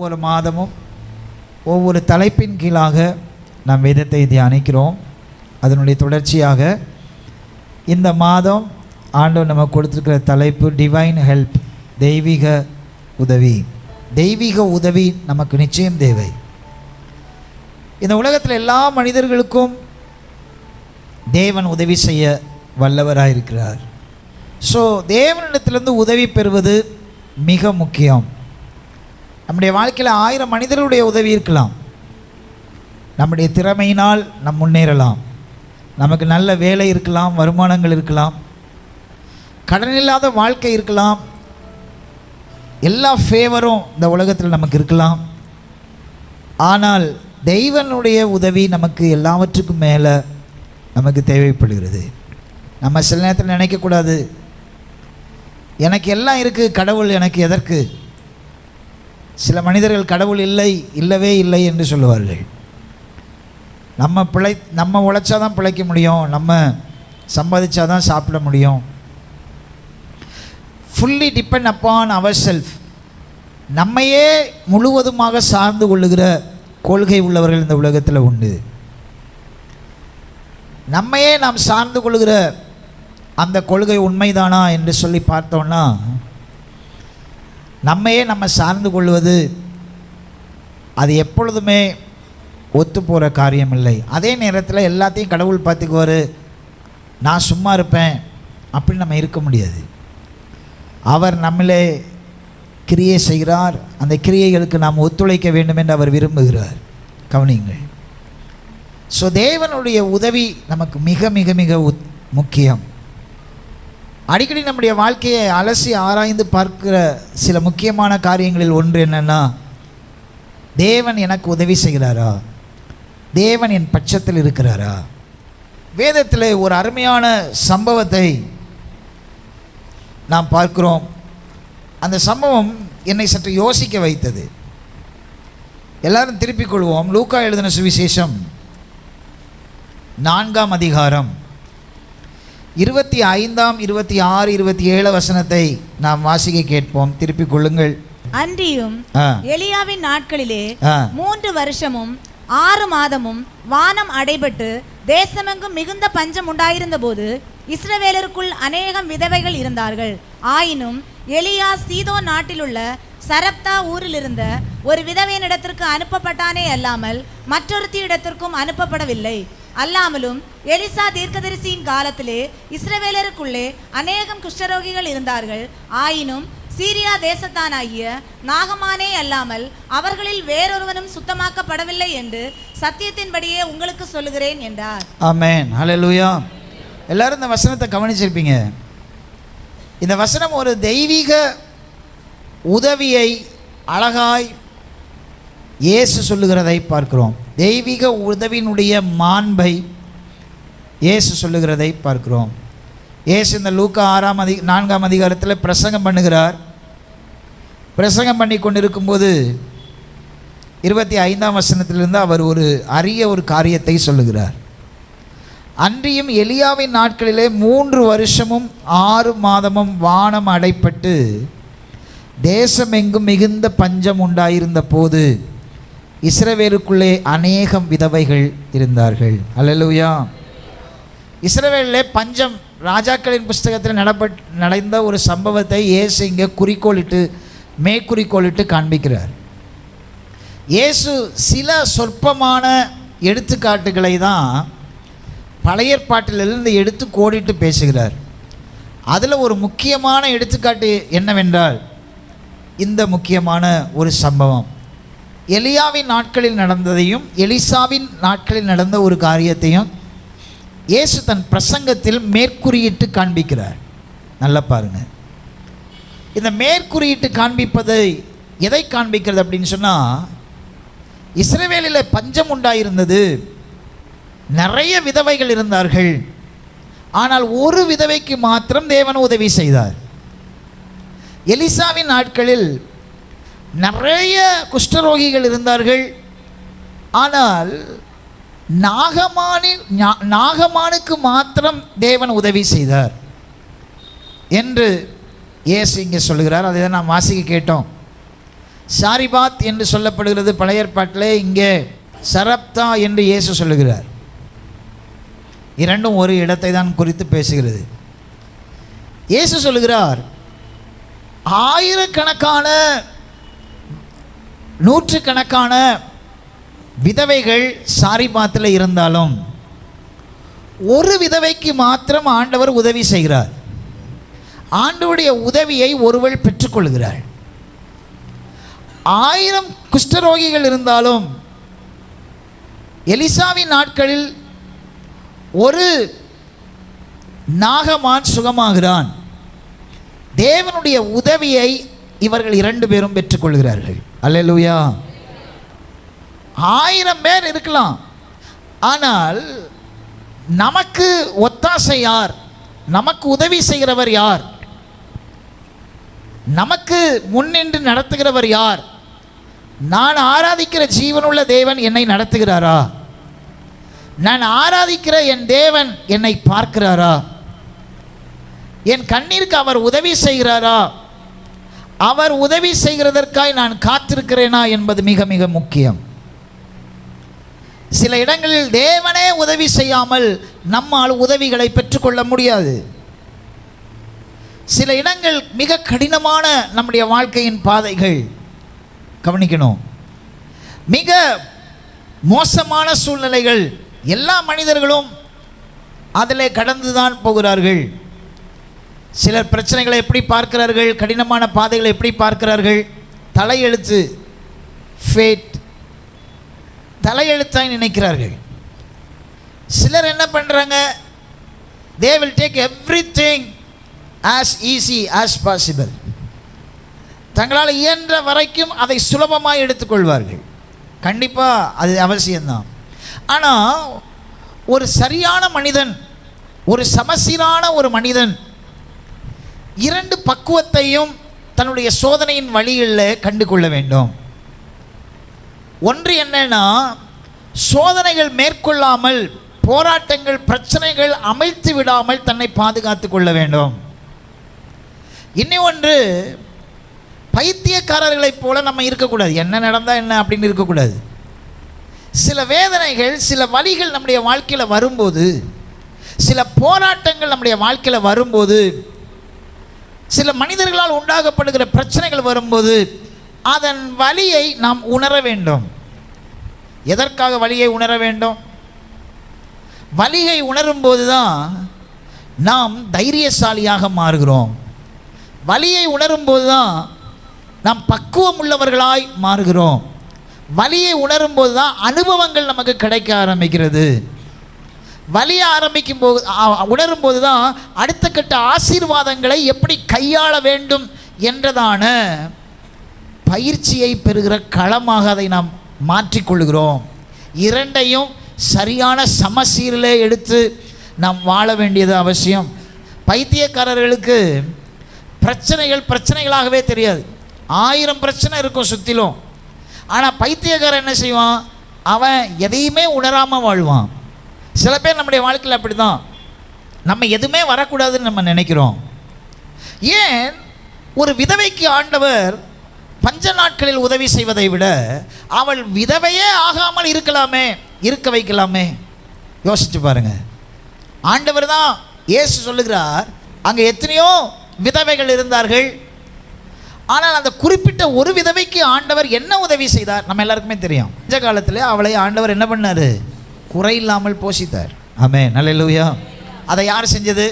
ஒவ்வொரு மாதமும் ஒவ்வொரு தலைப்பின் கீழாக நாம் வேதத்தை தியானிக்கிறோம். அதனுடைய தொடர்ச்சியாக இந்த மாதம் ஆண்டவர் நமக்கு கொடுத்துருக்கிற தலைப்பு டிவைன் ஹெல்ப், தெய்வீக உதவி. தெய்வீக உதவி நமக்கு நிச்சயம் தேவை. இந்த உலகத்தில் எல்லா மனிதர்களுக்கும் தேவன் உதவி செய்ய வல்லவராக இருக்கிறார். ஸோ தேவனிடத்திலிருந்து உதவி பெறுவது மிக முக்கியம். நம்முடைய வாழ்க்கையில் 1000 மனிதர்களுடைய உதவி இருக்கலாம். நம்முடைய திறமையினால் நாம் முன்னேறலாம். நமக்கு நல்ல வேலை இருக்கலாம், வருமானங்கள் இருக்கலாம், கடன் இல்லாத வாழ்க்கை இருக்கலாம், எல்லா ஃபேவரும் இந்த உலகத்தில் நமக்கு இருக்கலாம். ஆனால் தெய்வனுடைய உதவி நமக்கு எல்லாவற்றுக்கும் மேலே நமக்கு தேவைப்படுகிறது. நம்ம சில நேரத்தில் நினைக்கக்கூடாது, எனக்கு எல்லாம் இருக்குது, கடவுள் எனக்கு எதற்கு? சில மனிதர்கள் கடவுள் இல்லவே இல்லை என்று சொல்லுவார்கள். நம்ம உழைச்சாதான் பிழைக்க முடியும், நம்ம சம்பாதிச்சாதான் சாப்பிட முடியும். Fully depend upon our self, நம்மையே முழுவதுமாக சார்ந்து கொள்ளுகிற கொள்கை உள்ளவர்கள் இந்த உலகத்தில் உண்டு. நம்மையே நாம் சார்ந்து கொள்ளுகிற அந்த கொள்கை உண்மைதானா என்று சொல்லி பார்த்தோன்னா, நம்மையே நம்ம சார்ந்து கொள்வது அது எப்பொழுதுமே ஒத்து போகிற காரியம் இல்லை. அதே நேரத்தில் எல்லாத்தையும் கடவுள் பார்த்துக்குவார், நான் சும்மா இருப்பேன் அப்படின்னு நம்ம இருக்க முடியாது. அவர் நம்மளே கிரியை செய்கிறார். அந்த கிரியைகளுக்கு நாம் ஒத்துழைக்க வேண்டும் என்று அவர் விரும்புகிறார். கவனிங்கள். ஸோ தேவனுடைய உதவி நமக்கு மிக மிக மிக முக்கியம். அடிக்கடி நம்முடைய வாழ்க்கையை அலசி ஆராய்ந்து பார்க்கிற சில முக்கியமான காரியங்களில் ஒன்று என்னென்னா, தேவன் எனக்கு உதவி செய்கிறாரா? தேவன் என் பட்சத்தில் இருக்கிறாரா? வேதத்தில் ஒரு அருமையான சம்பவத்தை நாம் பார்க்கிறோம். அந்த சம்பவம் என்னை சற்று யோசிக்க வைத்தது. எல்லாரும் திருப்பிக் கொள்வோம். லூக்கா எழுதின சுவிசேஷம் 4ஆம் அதிகாரம் 25, 26, 27 வசனத்தை நாம் வாசிக்க கேட்போம். திருப்பிக் கொள்ளுங்கள். அன்றியும் எலியாவின் நாட்களிலே 3 வருஷமும் 6 மாதமும் வானம் அடைபட்டு தேசமெங்கும் மிகுந்த பஞ்சம் உண்டாயிருந்த போது இஸ்ரவேலருக்குள் அநேகம் விதவைகள் இருந்தார்கள். ஆயினும் எலியா சீதோன் நாட்டிலுள்ள சரப்தா ஊரில் இருந்த ஒரு விதவையினிடத்திற்கு அனுப்பப்பட்டானே அல்லாமல் மற்றொருத்தி இடத்திற்கும் அனுப்பப்படவில்லை. அல்லாமலும் எலிசா தீர்க்கதரிசியின் காலத்திலே இஸ்ரவேலருக்குள்ளே அநேகம் குஷ்டரோகிகள் இருந்தார்கள். ஆயினும் சீரியா தேசத்தானாகிய நாகமானே அல்லாமல் அவர்களில் வேறொருவனும் சுத்தமாக்கப்படவில்லை என்று சத்தியத்தின்படியே உங்களுக்கு சொல்லுகிறேன் என்றார். ஆமென், ஹல்லேலூயா. எல்லாரும் இந்த வசனத்தை கவனிச்சிருப்பீங்க. இந்த வசனம் ஒரு தெய்வீக உதவியை அழகாய் இயேசு சொல்லுகிறதை பார்க்கிறோம். தெய்வீக உதவியினுடைய மாண்பை இயேசு சொல்லுகிறதை பார்க்கிறோம். இயேசு இந்த லூக்கா 4ஆம் அதிகாரத்தில் பிரசங்கம் பண்ணுகிறார். பிரசங்கம் பண்ணி கொண்டிருக்கும்போது 25ஆம் வசனத்திலிருந்து அவர் ஒரு அரிய ஒரு காரியத்தை சொல்லுகிறார். அன்றியும் எலியாவின் நாட்களிலே 3 வருஷமும் 6 மாதமும் வானம் அடைப்பட்டு தேசமெங்கும் மிகுந்த பஞ்சம் உண்டாயிருந்த போது இஸ்ரவேலுக்குள்ளே அநேகம் விதவைகள் இருந்தார்கள். அல்லேலூயா. இஸ்ரவேலிலே பஞ்சம், ராஜாக்களின் புஸ்தகத்தில் நடந்த ஒரு சம்பவத்தை இயேசு இங்கே மேற்குறிக்கோளிட்டு காண்பிக்கிறார். இயேசு சில சொற்பமான எடுத்துக்காட்டுகளை தான் பழைய ஏற்பாட்டிலிருந்து எடுத்து கோடிட்டு பேசுகிறார். அதில் ஒரு முக்கியமான எடுத்துக்காட்டு என்னவென்றால், இந்த முக்கியமான ஒரு சம்பவம் எலியாவின் நாட்களில் நடந்ததையும் எலிசாவின் நாட்களில் நடந்த ஒரு காரியத்தையும் இயேசு தன் பிரசங்கத்தில் மேற்குறியிட்டு காண்பிக்கிறார். நல்லா பாருங்கள். இந்த மேற்குறியிட்டு காண்பிப்பதை எதை காண்பிக்கிறது அப்படின்னு சொன்னால், இஸ்ரவேலில் பஞ்சம் உண்டாயிருந்தது, நிறைய விதவைகள் இருந்தார்கள். ஆனால் ஒரு விதவைக்கு மாத்திரம் தேவன் உதவி செய்தார். எலிசாவின் நாட்களில் நிறைய குஷ்டரோகிகள் இருந்தார்கள். ஆனால் நாகமானுக்கு மாத்திரம் தேவன் உதவி செய்தார் என்று இயேசு இங்கே சொல்லுகிறார். அதை தான் நாம் வாசிக்க கேட்டோம். சாரிபாத் என்று சொல்லப்படுகிறது பழைய ஏற்பாட்டிலே, இங்கே சரப்தா என்று இயேசு சொல்லுகிறார். இரண்டும் ஒரு இடத்தை தான் குறித்து பேசுகிறது. இயேசு சொல்லுகிறார், ஆயிரக்கணக்கான நூற்றுக்கணக்கான விதவைகள் சாரிபாத்தில் இருந்தாலும் ஒரு விதவைக்கு மாத்திரம் ஆண்டவர் உதவி செய்கிறார். ஆண்டவருடைய உதவியை ஒருவள் பெற்றுக்கொள்கிறாள். 1000 குஷ்டரோகிகள் இருந்தாலும் எலிசாவின் நாட்களில் ஒரு நாகமான் சுகமாகிறான். தேவனுடைய உதவியை இவர்கள் 2 பேரும் பெற்றுக்கொள்கிறார்கள். அல்லேலூயா. 1000 பேர் இருக்கலாம், ஆனால் நமக்கு ஒத்தாசை யார்? நமக்கு உதவி செய்கிறவர் யார்? நமக்கு முன்னின்று நடத்துகிறவர் யார்? நான் ஆராதிக்கிற ஜீவனுள்ள தேவன் என்னை நடத்துகிறாரா? நான் ஆராதிக்கிற என் தேவன் என்னை பார்க்கிறாரா? என் கண்ணீருக்கு அவர் உதவி செய்கிறாரா? அவர் உதவி செய்கிறதற்காய் நான் காத்திருக்கிறேனா என்பது மிக மிக முக்கியம். சில இடங்களில் தேவனே உதவி செய்யாமல் நம்மால் உதவிகளை பெற்றுக்கொள்ள முடியாது. சில இடங்கள் மிக கடினமான நம்முடைய வாழ்க்கையின் பாதைகள், கவனிக்கணும், மிக மோசமான சூழ்நிலைகள். எல்லா மனிதர்களும் அதில் கடந்துதான் போகிறார்கள். சிலர் பிரச்சனைகளை எப்படி பார்க்கிறார்கள்? கடினமான பாதைகளை எப்படி பார்க்கிறார்கள்? தலையெழுத்து, ஃபேட், தலையெழுத்தாய் நினைக்கிறார்கள். சிலர் என்ன பண்ணுறாங்க? they will take everything as easy as possible. தங்களால் இயன்ற வரைக்கும் அதை சுலபமாக எடுத்துக்கொள்வார்கள். கண்டிப்பாக அது அவசியம்தான். ஆனால் ஒரு சரியான மனிதன், ஒரு சமசீரான ஒரு மனிதன் 2 பக்குவத்தையும் தன்னுடைய சோதனையின் வழிகளில் கண்டு கொள்ள வேண்டும். ஒன்று என்னன்னா, சோதனைகள் மேற்கொள்ளாமல், போராட்டங்கள், பிரச்சனைகள் அமிழ்த்து விடாமல் தன்னை பாதுகாத்து கொள்ள வேண்டும். இன்னொன்று, பைத்தியக்காரர்களைப் போல நம்ம இருக்கக்கூடாது. என்ன நடந்தால் என்ன அப்படின்னு இருக்கக்கூடாது. சில வேதனைகள், சில வலிகள் நம்முடைய வாழ்க்கையில் வரும்போது, சில போராட்டங்கள் நம்முடைய வாழ்க்கையில் வரும்போது, சில மனிதர்களால் உண்டாகப்படுகிற பிரச்சனைகள் வரும்போது அதன் வலியை நாம் உணர வேண்டும். எதற்காக வலியை உணர வேண்டும்? வலியை உணரும்போது தான் நாம் தைரியசாலியாக மாறுகிறோம். வலியை உணரும்போது தான் நாம் பக்குவம் உள்ளவர்களாய் மாறுகிறோம். வலியை உணரும்போது தான் அனுபவங்கள் நமக்கு கிடைக்க ஆரம்பிக்கிறது. வலிய ஆரம்பிக்கும் போது, உணரும்போது தான் அடுத்த கட்ட ஆசீர்வாதங்களை எப்படி கையாள வேண்டும் என்றதான பயிற்சியை பெறுகிற களமாக அதை நாம் மாற்றிக்கொள்கிறோம். இரண்டையும் சரியான சமசீரிலே எடுத்து நாம் வாழ வேண்டியது அவசியம். பைத்தியக்காரர்களுக்கு பிரச்சனைகளாகவே தெரியாது. 1000 பிரச்சனை இருக்கும் சுற்றிலும். ஆனால் பைத்தியக்காரன் என்ன செய்வான்? அவன் எதையுமே உணராமல் வாழ்வான். சில பேர் நம்முடைய வாழ்க்கையில் அப்படி தான். நம்ம எதுவுமே வரக்கூடாதுன்னு நம்ம நினைக்கிறோம். ஏன் ஒரு விதவைக்கு ஆண்டவர் பஞ்ச நாட்களில் உதவி செய்வதை விட அவள் விதவையே ஆகாமல் இருக்க வைக்கலாமே? யோசிச்சு பாருங்க. ஆண்டவர் தான் இயேசு சொல்லுகிறார், அங்கே எத்தனையோ விதவைகள் இருந்தார்கள், ஆனால் அந்த குறிப்பிட்ட ஒரு விதவைக்கு ஆண்டவர் என்ன உதவி செய்தார் நம்ம எல்லாருக்குமே தெரியும். பஞ்ச காலத்தில் அவளை ஆண்டவர் என்ன பண்ணார்? குறையில்லாமல் போஷித்தார். ஆமென், அல்லேலூயா. அதை யார் செஞ்சது?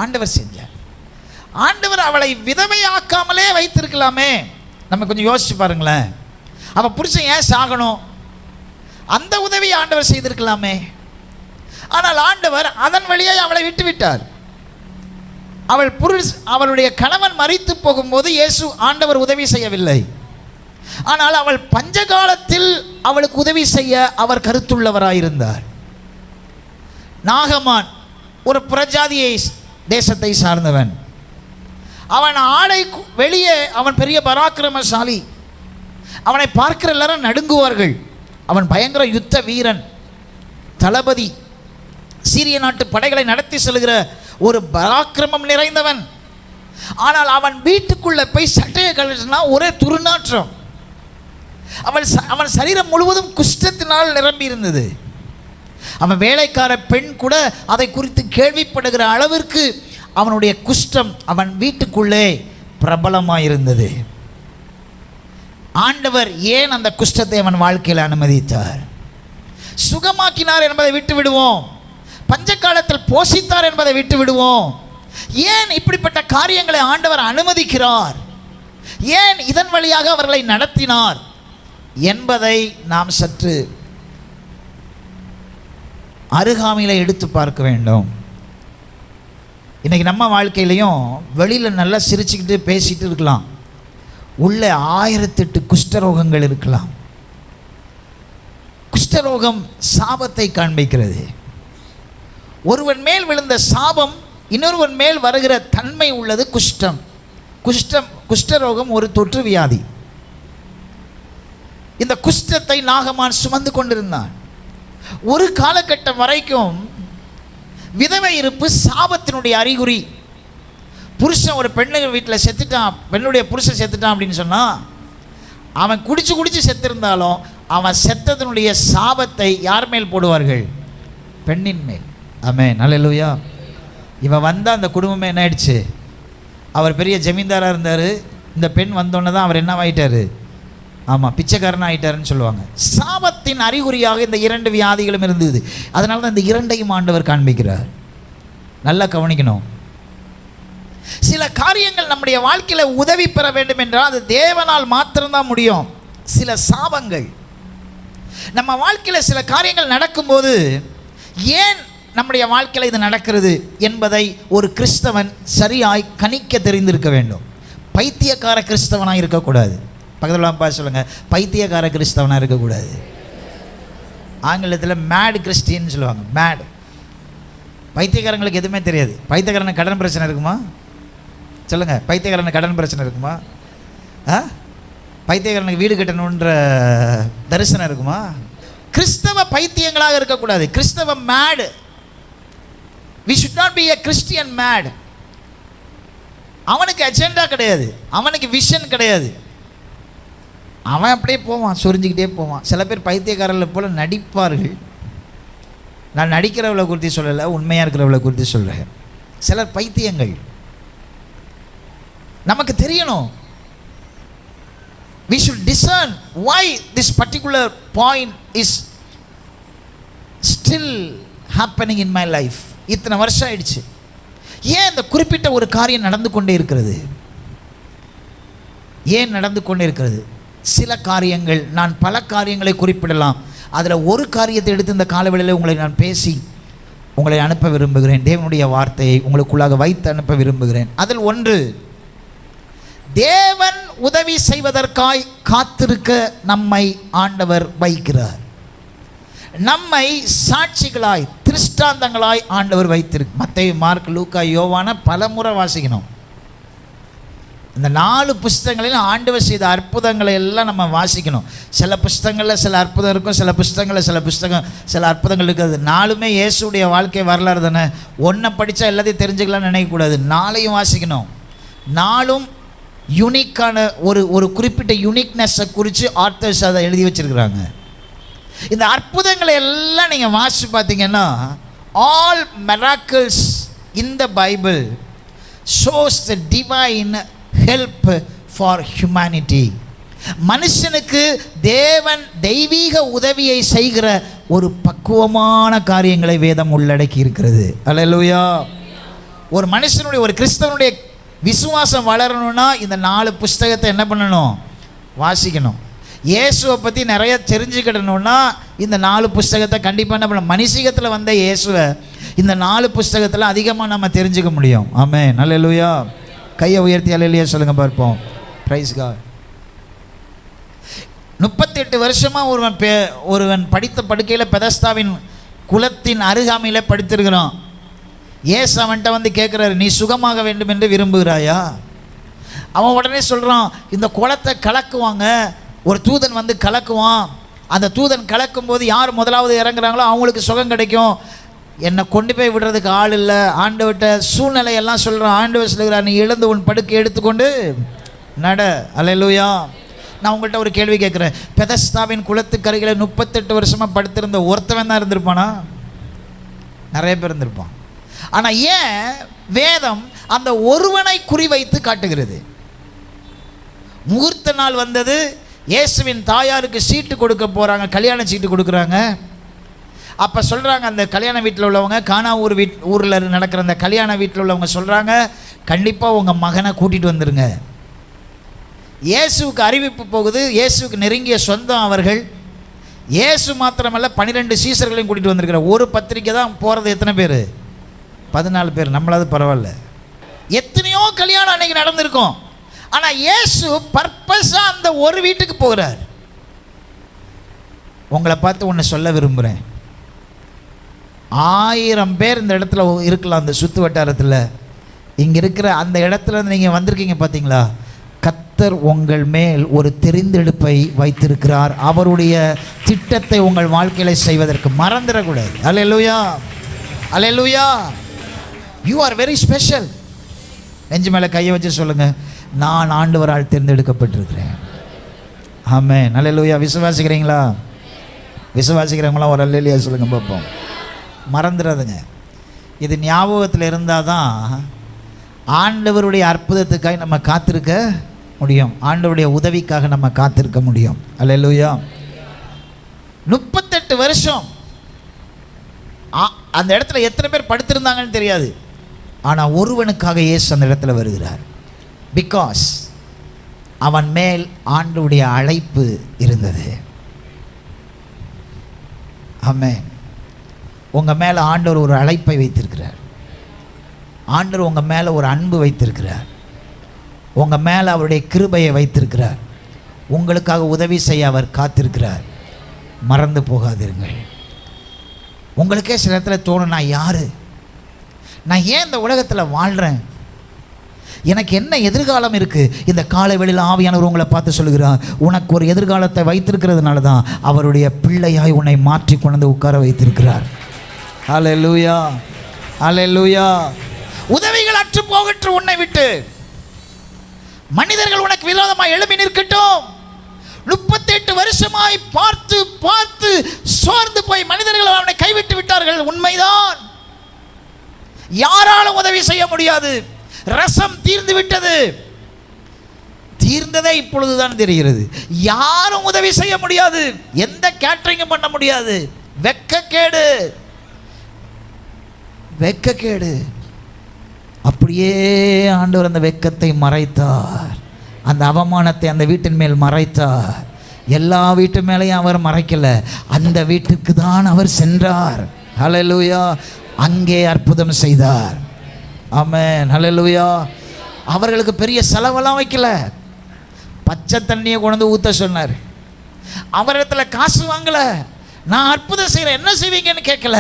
ஆண்டவர் செஞ்சார். ஆண்டவர் அவளை விதவையாக்காமலே வைத்திருக்கலாமே. நம்ம கொஞ்சம் யோசிச்சு பாருங்களேன். அவள் புருஷன் ஏன் சாகணும்? அந்த உதவியை ஆண்டவர் செய்திருக்கலாமே. ஆனால் ஆண்டவர் அதன் வழியை அவளை விட்டு விட்டார். அவளுடைய கணவன் மரித்து போகும்போது இயேசு ஆண்டவர் உதவி செய்யவில்லை. ஆனால் அவள் பஞ்சகாலத்தில் அவளுக்கு உதவி செய்ய அவர் கருத்துள்ளவராயிருந்தார். நாகமான் ஒரு புறஜாதியை தேசத்தை சார்ந்தவன். அவன் ஆடை வெளியே அவன் பெரிய பராக்கிரமசாலி. அவனை பார்க்கிற எல்லாரும் நடுங்குவார்கள். அவன் பயங்கர யுத்த வீரன், தளபதி, சீரிய நாட்டு படைகளை நடத்தி செல்கிற ஒரு பராக்கிரமம் நிறைந்தவன். ஆனால் அவன் வீட்டுக்குள்ள போய் சட்டையை கழட்டினா ஒரே துர்நாற்றம். அவன் சரீரம் முழுவதும் குஷ்டத்தினால் நிரம்பி இருந்தது. அவன் வேலைக்கார பெண் கூட அதை குறித்து கேள்விப்படுகிற அளவிற்கு அவனுடைய குஷ்டம் அவன் வீட்டுக்குள்ளே பிரபலமாக இருந்தது. ஆண்டவர் ஏன் அந்த குஷ்டத்தை அவன் வாழ்க்கையில் அனுமதித்தார்? சுகமாக்கினார் என்பதை விட்டு விடுவோம், பஞ்ச காலத்தில் போஷித்தார் என்பதை விட்டு விடுவோம். ஏன் இப்படிப்பட்ட காரியங்களை ஆண்டவர் அனுமதிக்கிறார்? ஏன் இதன் வழியாக அவர்களை நடத்தினார் என்பதை நாம் சற்று அருகாமையில் எடுத்து பார்க்க வேண்டும். இன்றைக்கி நம்ம வாழ்க்கையிலையும் வெளியில் நல்லா சிரிச்சுக்கிட்டு பேசிகிட்டு இருக்கலாம், உள்ள 1008 குஷ்டரோகங்கள் இருக்கலாம். குஷ்டரோகம் சாபத்தை காண்பிக்கிறது. ஒருவன் மேல் விழுந்த சாபம் இன்னொருவன் மேல் வருகிற தன்மை உள்ளது குஷ்டம். குஷ்டரோகம் ஒரு தொற்று வியாதி. இந்த குஷ்டத்தை நாகமான் சுமந்து கொண்டிருந்தான். ஒரு காலகட்டம் வரைக்கும் விதவை இருப்பு சாபத்தினுடைய அறிகுறி. புருஷன் ஒரு பெண்ணு வீட்டில் செத்துட்டான், பெண்ணுடைய புருஷன் செத்துட்டான் அப்படின்னு சொன்னால், அவன் குடிச்சு செத்திருந்தாலும் அவன் செத்ததனுடைய சாபத்தை யார் மேல் போடுவார்கள்? பெண்ணின் மேல். ஆமென், அல்லேலூயா. இவன் வந்தால் அந்த குடும்பமே என்ன ஆயிடுச்சு? அவர் பெரிய ஜமீன்தாராக இருந்தார். இந்த பெண் வந்தோன்னே தான் அவர் என்னவாயிட்டார்? ஆமாம், பிச்சைக்காரன் ஆகிட்டாருன்னு சொல்லுவாங்க. சாபத்தின் அறிகுறியாக இந்த 2 வியாதிகளும் இருந்தது. அதனால தான் இந்த 2ஐயும் ஆண்டவர் காண்பிக்கிறார். நல்லா கவனிக்கணும். சில காரியங்கள் நம்முடைய வாழ்க்கையில் உதவி பெற வேண்டும் என்றால் அது தேவனால் மாத்திரம்தான் முடியும். சில சாபங்கள் நம்ம வாழ்க்கையில் சில காரியங்கள் நடக்கும்போது ஏன் நம்முடைய வாழ்க்கையில் இது நடக்கிறது என்பதை ஒரு கிறிஸ்தவன் சரியாய் கணிக்க தெரிந்திருக்க வேண்டும். பைத்தியக்கார கிறிஸ்தவனாக இருக்கக்கூடாது. பக்கத்தில் சொல்லுங்கள், பைத்தியக்கார கிறிஸ்தவனாக இருக்கக்கூடாது. ஆங்கிலத்தில் மேட் கிறிஸ்டியன் சொல்லுவாங்க. மேட். பைத்தியக்காரங்களுக்கு எதுவுமே தெரியாது. பைத்தியக்காரனுக்கு கடன் பிரச்சனை இருக்குமா? சொல்லுங்கள், பைத்தியக்காரனுக்கு கடன் பிரச்சனை இருக்குமா? பைத்தியக்காரனுக்கு வீடு கட்டணுன்ற தரிசனம் இருக்குமா? கிறிஸ்தவ பைத்தியங்களாக இருக்கக்கூடாது. கிறிஸ்தவ மேடு. we should not be a Christian mad. அவனுக்கு அஜெண்டா கிடையாது, அவனுக்கு விஷன் கிடையாது. அவன் அப்படியே போவான், சொரிஞ்சிக்கிட்டே போவான். சில பேர் பைத்தியக்காரர்களை போல் நடிப்பார்கள். நான் நடிக்கிறவளை குறித்து சொல்லலை, உண்மையாக இருக்கிறவளை குறித்து சொல்கிறேன். சிலர் பைத்தியங்கள். நமக்கு தெரியணும். we should discern why this particular point is still happening in my life. இத்தனை வருஷம் ஆயிடுச்சு, ஏன் இந்த குறிப்பிட்ட ஒரு காரியம் நடந்து கொண்டே இருக்கிறது? ஏன் நடந்து கொண்டே இருக்கிறது? சில காரியங்கள், நான் பல காரியங்களை குறிப்பிடலாம். அதில் ஒரு காரியத்தை எடுத்து இந்த காலவெளியில் உங்களை நான் பேசி உங்களை அனுப்ப விரும்புகிறேன். தேவனுடைய வார்த்தையை உங்களுக்குள்ளாக வைத்து அனுப்ப விரும்புகிறேன். அதில் ஒன்று, தேவன் உதவி செய்வதற்காய் காத்திருக்க நம்மை ஆண்டவர் வைக்கிறார். நம்மை சாட்சிகளாய், திருஷ்டாந்தங்களாய் ஆண்டவர் வைத்திருக்கு. மத்தேயு, மார்க், லூக்கா, யோவான பல முறை வாசிக்கணும். இந்த 4 புஸ்தகங்களில் ஆண்டவர் செய்த அற்புதங்களை எல்லாம் நம்ம வாசிக்கணும். சில புஸ்தகங்களில் சில அற்புதம் இருக்கும், சில புஸ்தகங்களில் சில அற்புதங்கள் இருக்காது. 4மே இயேசுடைய வாழ்க்கை வரலாறு தானே. ஒன்றை படித்தா எல்லாத்தையும் தெரிஞ்சுக்கலாம்னு நினைக்கக்கூடாது. 4ஐயும் வாசிக்கணும். 4ம் யூனிக்கான ஒரு குறிப்பிட்ட யூனிக்னஸை குறித்து ஆர்த்தர்ஸ் அதை எழுதி வச்சுருக்கிறாங்க. இந்த அற்புதங்களை எல்லாம் நீங்கள் வாசித்து பார்த்தீங்கன்னா, all miracles in the Bible shows the divine help for humanity. மனுஷனுக்கு தேவன் தெய்வீக உதவியை செய்கிற ஒரு பக்குவமான காரியங்களை வேதம் உள்ளடக்கி இருக்கிறது. அல்லேலூயா. ஒரு மனுஷனுடைய, ஒரு கிறிஸ்தவனுடைய விசுவாசம் வளரணும்னா இந்த 4 புஸ்தகத்தை என்ன பண்ணணும்? வாசிக்கணும். இயேசுவை பற்றி நிறைய தெரிஞ்சுக்கிடணும்னா இந்த 4 புஸ்தகத்தை கண்டிப்பாக என்ன பண்ணணும்? மனுஷீகத்தில் வந்த இயேசுவை இந்த 4 புஸ்தகத்தில் அதிகமாக நம்ம தெரிஞ்சுக்க முடியும். ஆமென், அல்லேலூயா. கையை உயர்த்தி அல்லேலூயா சொல்லுங்க பார்ப்போம். Price God. 38 வருஷமாக ஒருவன் படித்த படுக்கையில் பெதஸ்தாவின் குலத்தின் அருகாமையில் படுத்திருக்கிறான். ஏசு அவன்கிட்ட வந்து கேட்குறாரு, நீ சுகமாக வேண்டும் என்று விரும்புகிறாயா? அவன் உடனே சொல்கிறான், இந்த குளத்தை கலக்குவாங்க, ஒரு தூதன் வந்து கலக்குவான். அந்த தூதன் கலக்கும் போது யார் முதலாவது இறங்குறாங்களோ அவங்களுக்கு சுகம் கிடைக்கும். என்னை கொண்டு போய் விடுறதுக்கு ஆள் இல்லை. ஆண்டவர்கிட்ட சூழ்நிலையெல்லாம் சொல்கிறேன். ஆண்டவர் சொல்லுகிறார், நீ எழுந்து உன் படுக்கை எடுத்துக்கொண்டு நட. அல்லேலூயா. நான் உங்கள்கிட்ட ஒரு கேள்வி கேட்குறேன். பெதஸ்தாவின் குளத்துக்கரைகளை 38 வருஷமாக படுத்திருந்த ஒருத்தவன் தான் இருந்திருப்பானா? நிறைய பேர் இருந்திருப்பான். ஆனால் ஏன் வேதம் அந்த ஒருவனை குறிவைத்து காட்டுகிறது? முகூர்த்த நாள் வந்தது. இயேசுவின் தாயாருக்கு சீட்டு கொடுக்க போகிறாங்க, கல்யாண சீட்டு கொடுக்குறாங்க. அப்போ சொல்கிறாங்க, அந்த கல்யாண வீட்டில் உள்ளவங்க, கானா ஊரில் நடக்கிற அந்த கல்யாண வீட்டில் உள்ளவங்க சொல்கிறாங்க, கண்டிப்பாக உங்கள் மகனை கூட்டிகிட்டு வந்துடுங்க. இயேசுவுக்கு அறிவிப்பு போகுது. இயேசுவுக்கு நெருங்கிய சொந்தம் அவர்கள். இயேசு மாத்திரமல்ல, 12 சீசர்களையும் கூட்டிகிட்டு வந்திருக்கிற ஒரு பத்திரிக்கை தான் போகிறது. எத்தனை பேர்? 14 பேர். நம்மளாவது பரவாயில்ல. எத்தனையோ கல்யாணம் அன்னைக்கு நடந்திருக்கும். ஆனால் இயேசு பர்பஸாக அந்த ஒரு வீட்டுக்கு போகிறார். உங்களை பார்த்து ஒன்று சொல்ல விரும்புகிறேன். 1000 பேர் இந்த இடத்துல இருக்கலாம், அந்த சுற்று வட்டாரத்தில். இங்கே இருக்கிற அந்த இடத்துல நீங்கள் வந்திருக்கீங்க பார்த்தீங்களா? கர்த்தர் உங்கள் மேல் ஒரு தெரிந்தெடுப்பை வைத்திருக்கிறார். அவருடைய திட்டத்தை உங்கள் வாழ்க்கையில் செய்வதற்கு மறந்துடக்கூடாது. Hallelujah, hallelujah. You are very special. நெஞ்சு மேலே கையை வச்சு சொல்லுங்கள், நான் ஆண்டவரால் தேர்ந்தெடுக்கப்பட்டிருக்கிறேன். ஆமென், அல்லேலூயா. விசுவாசிக்கிறீங்களா? விசுவாசிக்கிறவங்களாம் ஒரு அல்லேலூயா சொல்லுங்கள் பார்ப்போம். மறந்துடாதுங்க. இது ஞாபகத்தில் இருந்தால் தான் ஆண்டவருடைய அற்புதத்துக்காக நம்ம காத்திருக்க முடியும். ஆண்டவருடைய உதவிக்காக நம்ம காத்திருக்க முடியும். அல்லேலூயா. 38 வருஷம் அந்த இடத்துல எத்தனை பேர் படுத்திருந்தாங்கன்னு தெரியாது. ஆனால் ஒருவனுக்காக இயேசு அந்த இடத்துல வருகிறார். பிகாஸ் அவன் மேல் ஆண்டவருடைய அழைப்பு இருந்தது. ஆமென். உங்கள் மேலே ஆண்டவர் ஒரு அழைப்பை வைத்திருக்கிறார். ஆண்டவர் உங்கள் மேலே ஒரு அன்பு வைத்திருக்கிறார். உங்கள் மேலே அவருடைய கிருபையை வைத்திருக்கிறார். உங்களுக்காக உதவி செய்ய அவர் காத்திருக்கிறார். மறந்து போகாதீர்கள். உங்களுக்கே சில இடத்துல தோணும், நான் யார்? நான் ஏன் இந்த உலகத்தில் வாழ்கிறேன்? எனக்கு என்ன எதிர்காலம் இருக்குது? இந்த காலை வேளையில் ஆவியானவர் உங்களை பார்த்து சொல்லுகிறார், உனக்கு ஒரு எதிர்காலத்தை வைத்திருக்கிறதுனால தான் அவருடைய பிள்ளையாய் உன்னை மாற்றி கொண்டு உட்கார வைத்திருக்கிறார். அல்லேலூயா, அல்லேலூயா. உதவிகள் அற்று போகட்டும் உன்னை விட்டு. மனிதர்கள் உனக்கு விரோதமாக எழுப்பி நிற்கட்டும். 38 வருஷமாய் பார்த்து பார்த்து சோர்ந்து போய் மனிதர்கள் அவனை கைவிட்டு விட்டார்கள். உண்மைதான். யாராலும் உதவி செய்ய முடியாது. ரசம் தீர்ந்து விட்டது. தீர்ந்ததே இப்பொழுதுதான் தெரிகிறது. யாரும் உதவி செய்ய முடியாது. எந்த கேட்டரிங்கும் பண்ண முடியாது. வெட்கக்கேடு, வெட்கக்கேடு. அப்படியே ஆண்டவர் அந்த வெட்கத்தை மறைத்தார். அந்த அவமானத்தை அந்த வீட்டின் மேல் மறைத்தார். எல்லா வீட்டு மேலேயும் அவர் மறைக்கல. அந்த வீட்டுக்கு தான் அவர் சென்றார். ஹல்லேலூயா. அங்கே அற்புதம் செய்தார். ஆமென், ஹல்லேலூயா. அவர்களுக்கு பெரிய செலவெல்லாம் வைக்கல. பச்சை தண்ணியை கொண்டு ஊற்ற சொன்னார். அவரிடத்துல காசு வாங்கல. நான் அற்புதம் செய்கிறேன், என்ன செய்வீங்கன்னு கேட்கல.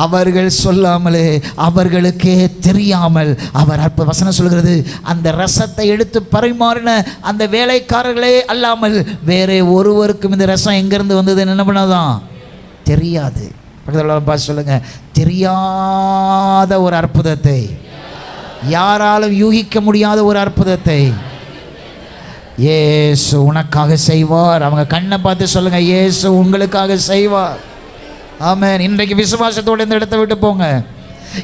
அவர்கள் சொல்லாமலே, அவர்களுக்கே தெரியாமல் அவர் வசனம் சொல்கிறது, அந்த ரசத்தை எடுத்து பரிமாறின அந்த வேலைக்காரர்களே அல்லாமல் வேற ஒருவருக்கும் இந்த ரசம் எங்கேருந்து வந்ததுன்னு என்ன பண்ணாதான் தெரியாது. பக்கத்தில் பார்த்து சொல்லுங்க, தெரியாத ஒரு அற்புதத்தை, யாராலும் யூகிக்க முடியாத ஒரு அற்புதத்தை இயேசு உனக்காக செய்வார். அவங்க கண்ணை பார்த்து சொல்லுங்க, இயேசு உங்களுக்காக செய்வார். ஆமென். இன்றைக்கு விசுவாசத்தோடு இந்த இடத்தை விட்டு போங்க.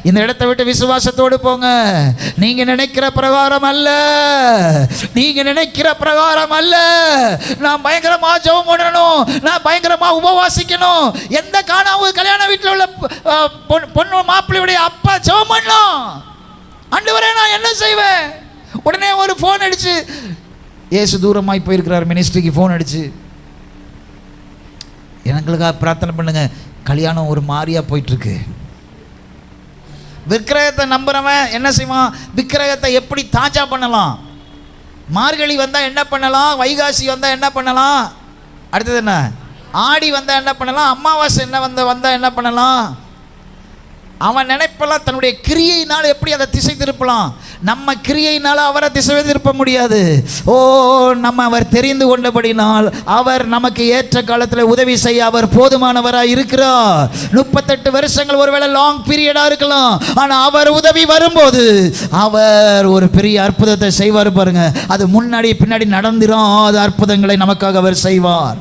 இந்த இடத்தை விட்டு விசுவாசத்தோடு போங்க. நீங்க நினைக்கிற பிரகாரம் அல்ல, நீங்க நினைக்கிற பிரகாரம் அல்ல. நான் பயங்கரமா ஜெபம் பண்ணணும், நான் பயங்கரமா உபவாசிக்கணும். எந்த காணாவது கல்யாண வீட்டில் உள்ள பொண்ணு மாப்பிள்ளையுடைய அப்பா ஜெபம் பண்ணணும். ஆண்டவரே நான் என்ன செய்வேன்? உடனே ஒரு ஃபோன் அடிச்சு, இயேசு தூரமாய் போயிருக்கிறார் மினிஸ்ட்ரிக்கு ஃபோன் அடிச்சு, எங்களுக்காக பிரார்த்தனை பண்ணுங்க, கல்யாணம் ஒரு மாதிரியா போயிட்டுருக்கு. விக்கிரகத்தை நம்புறவன் என்ன செய்வான்? விக்கிரகத்தை எப்படி தாஜா பண்ணலாம்? மார்கழி வந்தால் என்ன பண்ணலாம்? வைகாசி வந்தால் என்ன பண்ணலாம்? அடுத்தது என்ன? ஆடி வந்தால் என்ன பண்ணலாம்? அமாவாசை என்ன வந்தால் என்ன பண்ணலாம்? அவன் நினைப்பெல்லாம் தன்னுடைய கிரியையினால் எப்படி அதை திசை திருப்பலாம். நம்ம கிரியையினால் அவரை திசை திருப்ப முடியாது. ஓ, நம்ம அவர் தெரிந்து கொண்டபடினால் அவர் நமக்கு ஏற்ற காலத்தில் உதவி செய்ய அவர் போதுமானவராக இருக்கிறார். 38 வருஷங்கள் ஒருவேளை லாங் பீரியடாக இருக்கலாம், ஆனால் அவர் உதவி வரும்போது அவர் ஒரு பெரிய அற்புதத்தை செய்வார் பாருங்க. அது முன்னாடி பின்னாடி நடந்திராத அற்புதங்களை நமக்காக அவர் செய்வார்.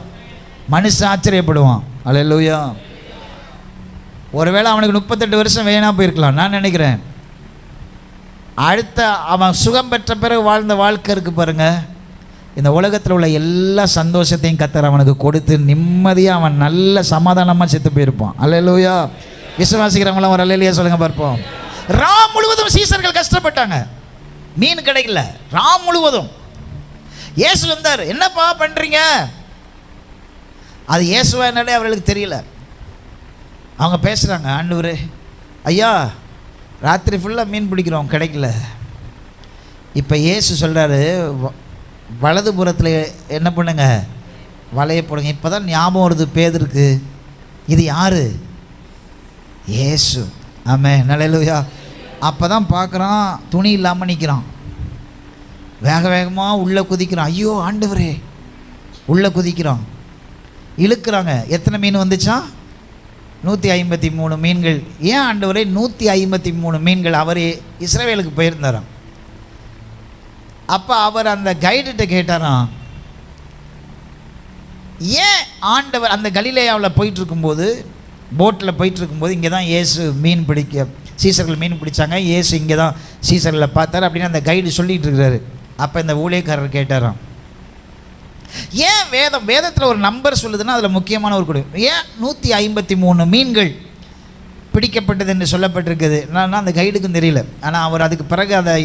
மனுஷன் ஆச்சரியப்படுவான். அல்லேலூயா. ஒருவேளை அவனுக்கு 38 வருஷம் வேணா போயிருக்கலாம். நான் நினைக்கிறேன் அடுத்த அவன் சுகம் பெற்ற பிறகு வாழ்ந்த வாழ்க்கை இருக்கு பாருங்க, இந்த உலகத்தில் உள்ள எல்லா சந்தோஷத்தையும் கர்த்தர் அவனுக்கு கொடுத்து நிம்மதியாக அவன் நல்ல சமாதானமாக செத்து போயிருப்பான். அல்லேலூயா. விசுவாசிக்கிறவங்களாம் ஒரு அல்லேலூயா சொல்லுங்க பார்ப்போம். ராம் முழுவதும் சீசர்கள் கஷ்டப்பட்டாங்க, மீன் கிடைக்கல. ராம் முழுவதும் இயேசு வந்தார். என்னப்பா பண்ணுறீங்க? அது இயேசுவா என்னடே அவர்களுக்கு தெரியல. அவங்க பேசுகிறாங்க, ஆண்டவரே ஐயா ராத்திரி ஃபுல்லாக மீன் பிடிக்கிறோம், கிடைக்கல. இப்போ இயேசு சொல்கிறாரு, வலதுபுறத்தில் என்ன பண்ணுங்க, வலையை போடுங்க. இப்போ தான் ஞாபகம் வருது பேதுருக்கு, இது யார்? இயேசு. ஆமென். அல்லேலூயா. அப்போ தான் பார்க்குறான், துணி இல்லாமல் நிற்கிறான். வேக வேகமாக உள்ளே குதிக்கிறான். ஐயோ ஆண்டவரே, உள்ளே குதிக்கிறான். இழுக்கிறாங்க. எத்தனை மீன் வந்துச்சா? 153 மீன்கள். ஏன் ஆண்டவரே 153 மீன்கள்? அவர் இஸ்ரவேலுக்கு போயிருந்தாராம். அப்போ அவர் அந்த கைடுகிட்ட கேட்டாராம், ஏன் ஆண்டவர் அந்த கலிலேயாவில் போயிட்டுருக்கும்போது, போட்டில் போயிட்டுருக்கும்போது இங்கே தான் இயேசு மீன் பிடிக்க, சீசர்கள் மீன் பிடிச்சாங்க, இயேசு இங்கே தான் சீசர்களை பார்த்தார் அப்படின்னு அந்த கைடு சொல்லிகிட்டு இருக்கிறாரு. அப்போ இந்த ஊழியக்காரர் கேட்டாராம், ஏன் வேதத்தில் ஒரு நம்பர் சொல்லுதுன்னா அதில் முக்கியமான ஒரு கொடு, ஏன் 153 மீன்கள் பிடிக்கப்பட்டது என்று சொல்லப்பட்டிருக்குது? நான் அந்த கைடுக்கும் தெரியல. ஆனால் அவர் அதுக்கு பிறகு அதை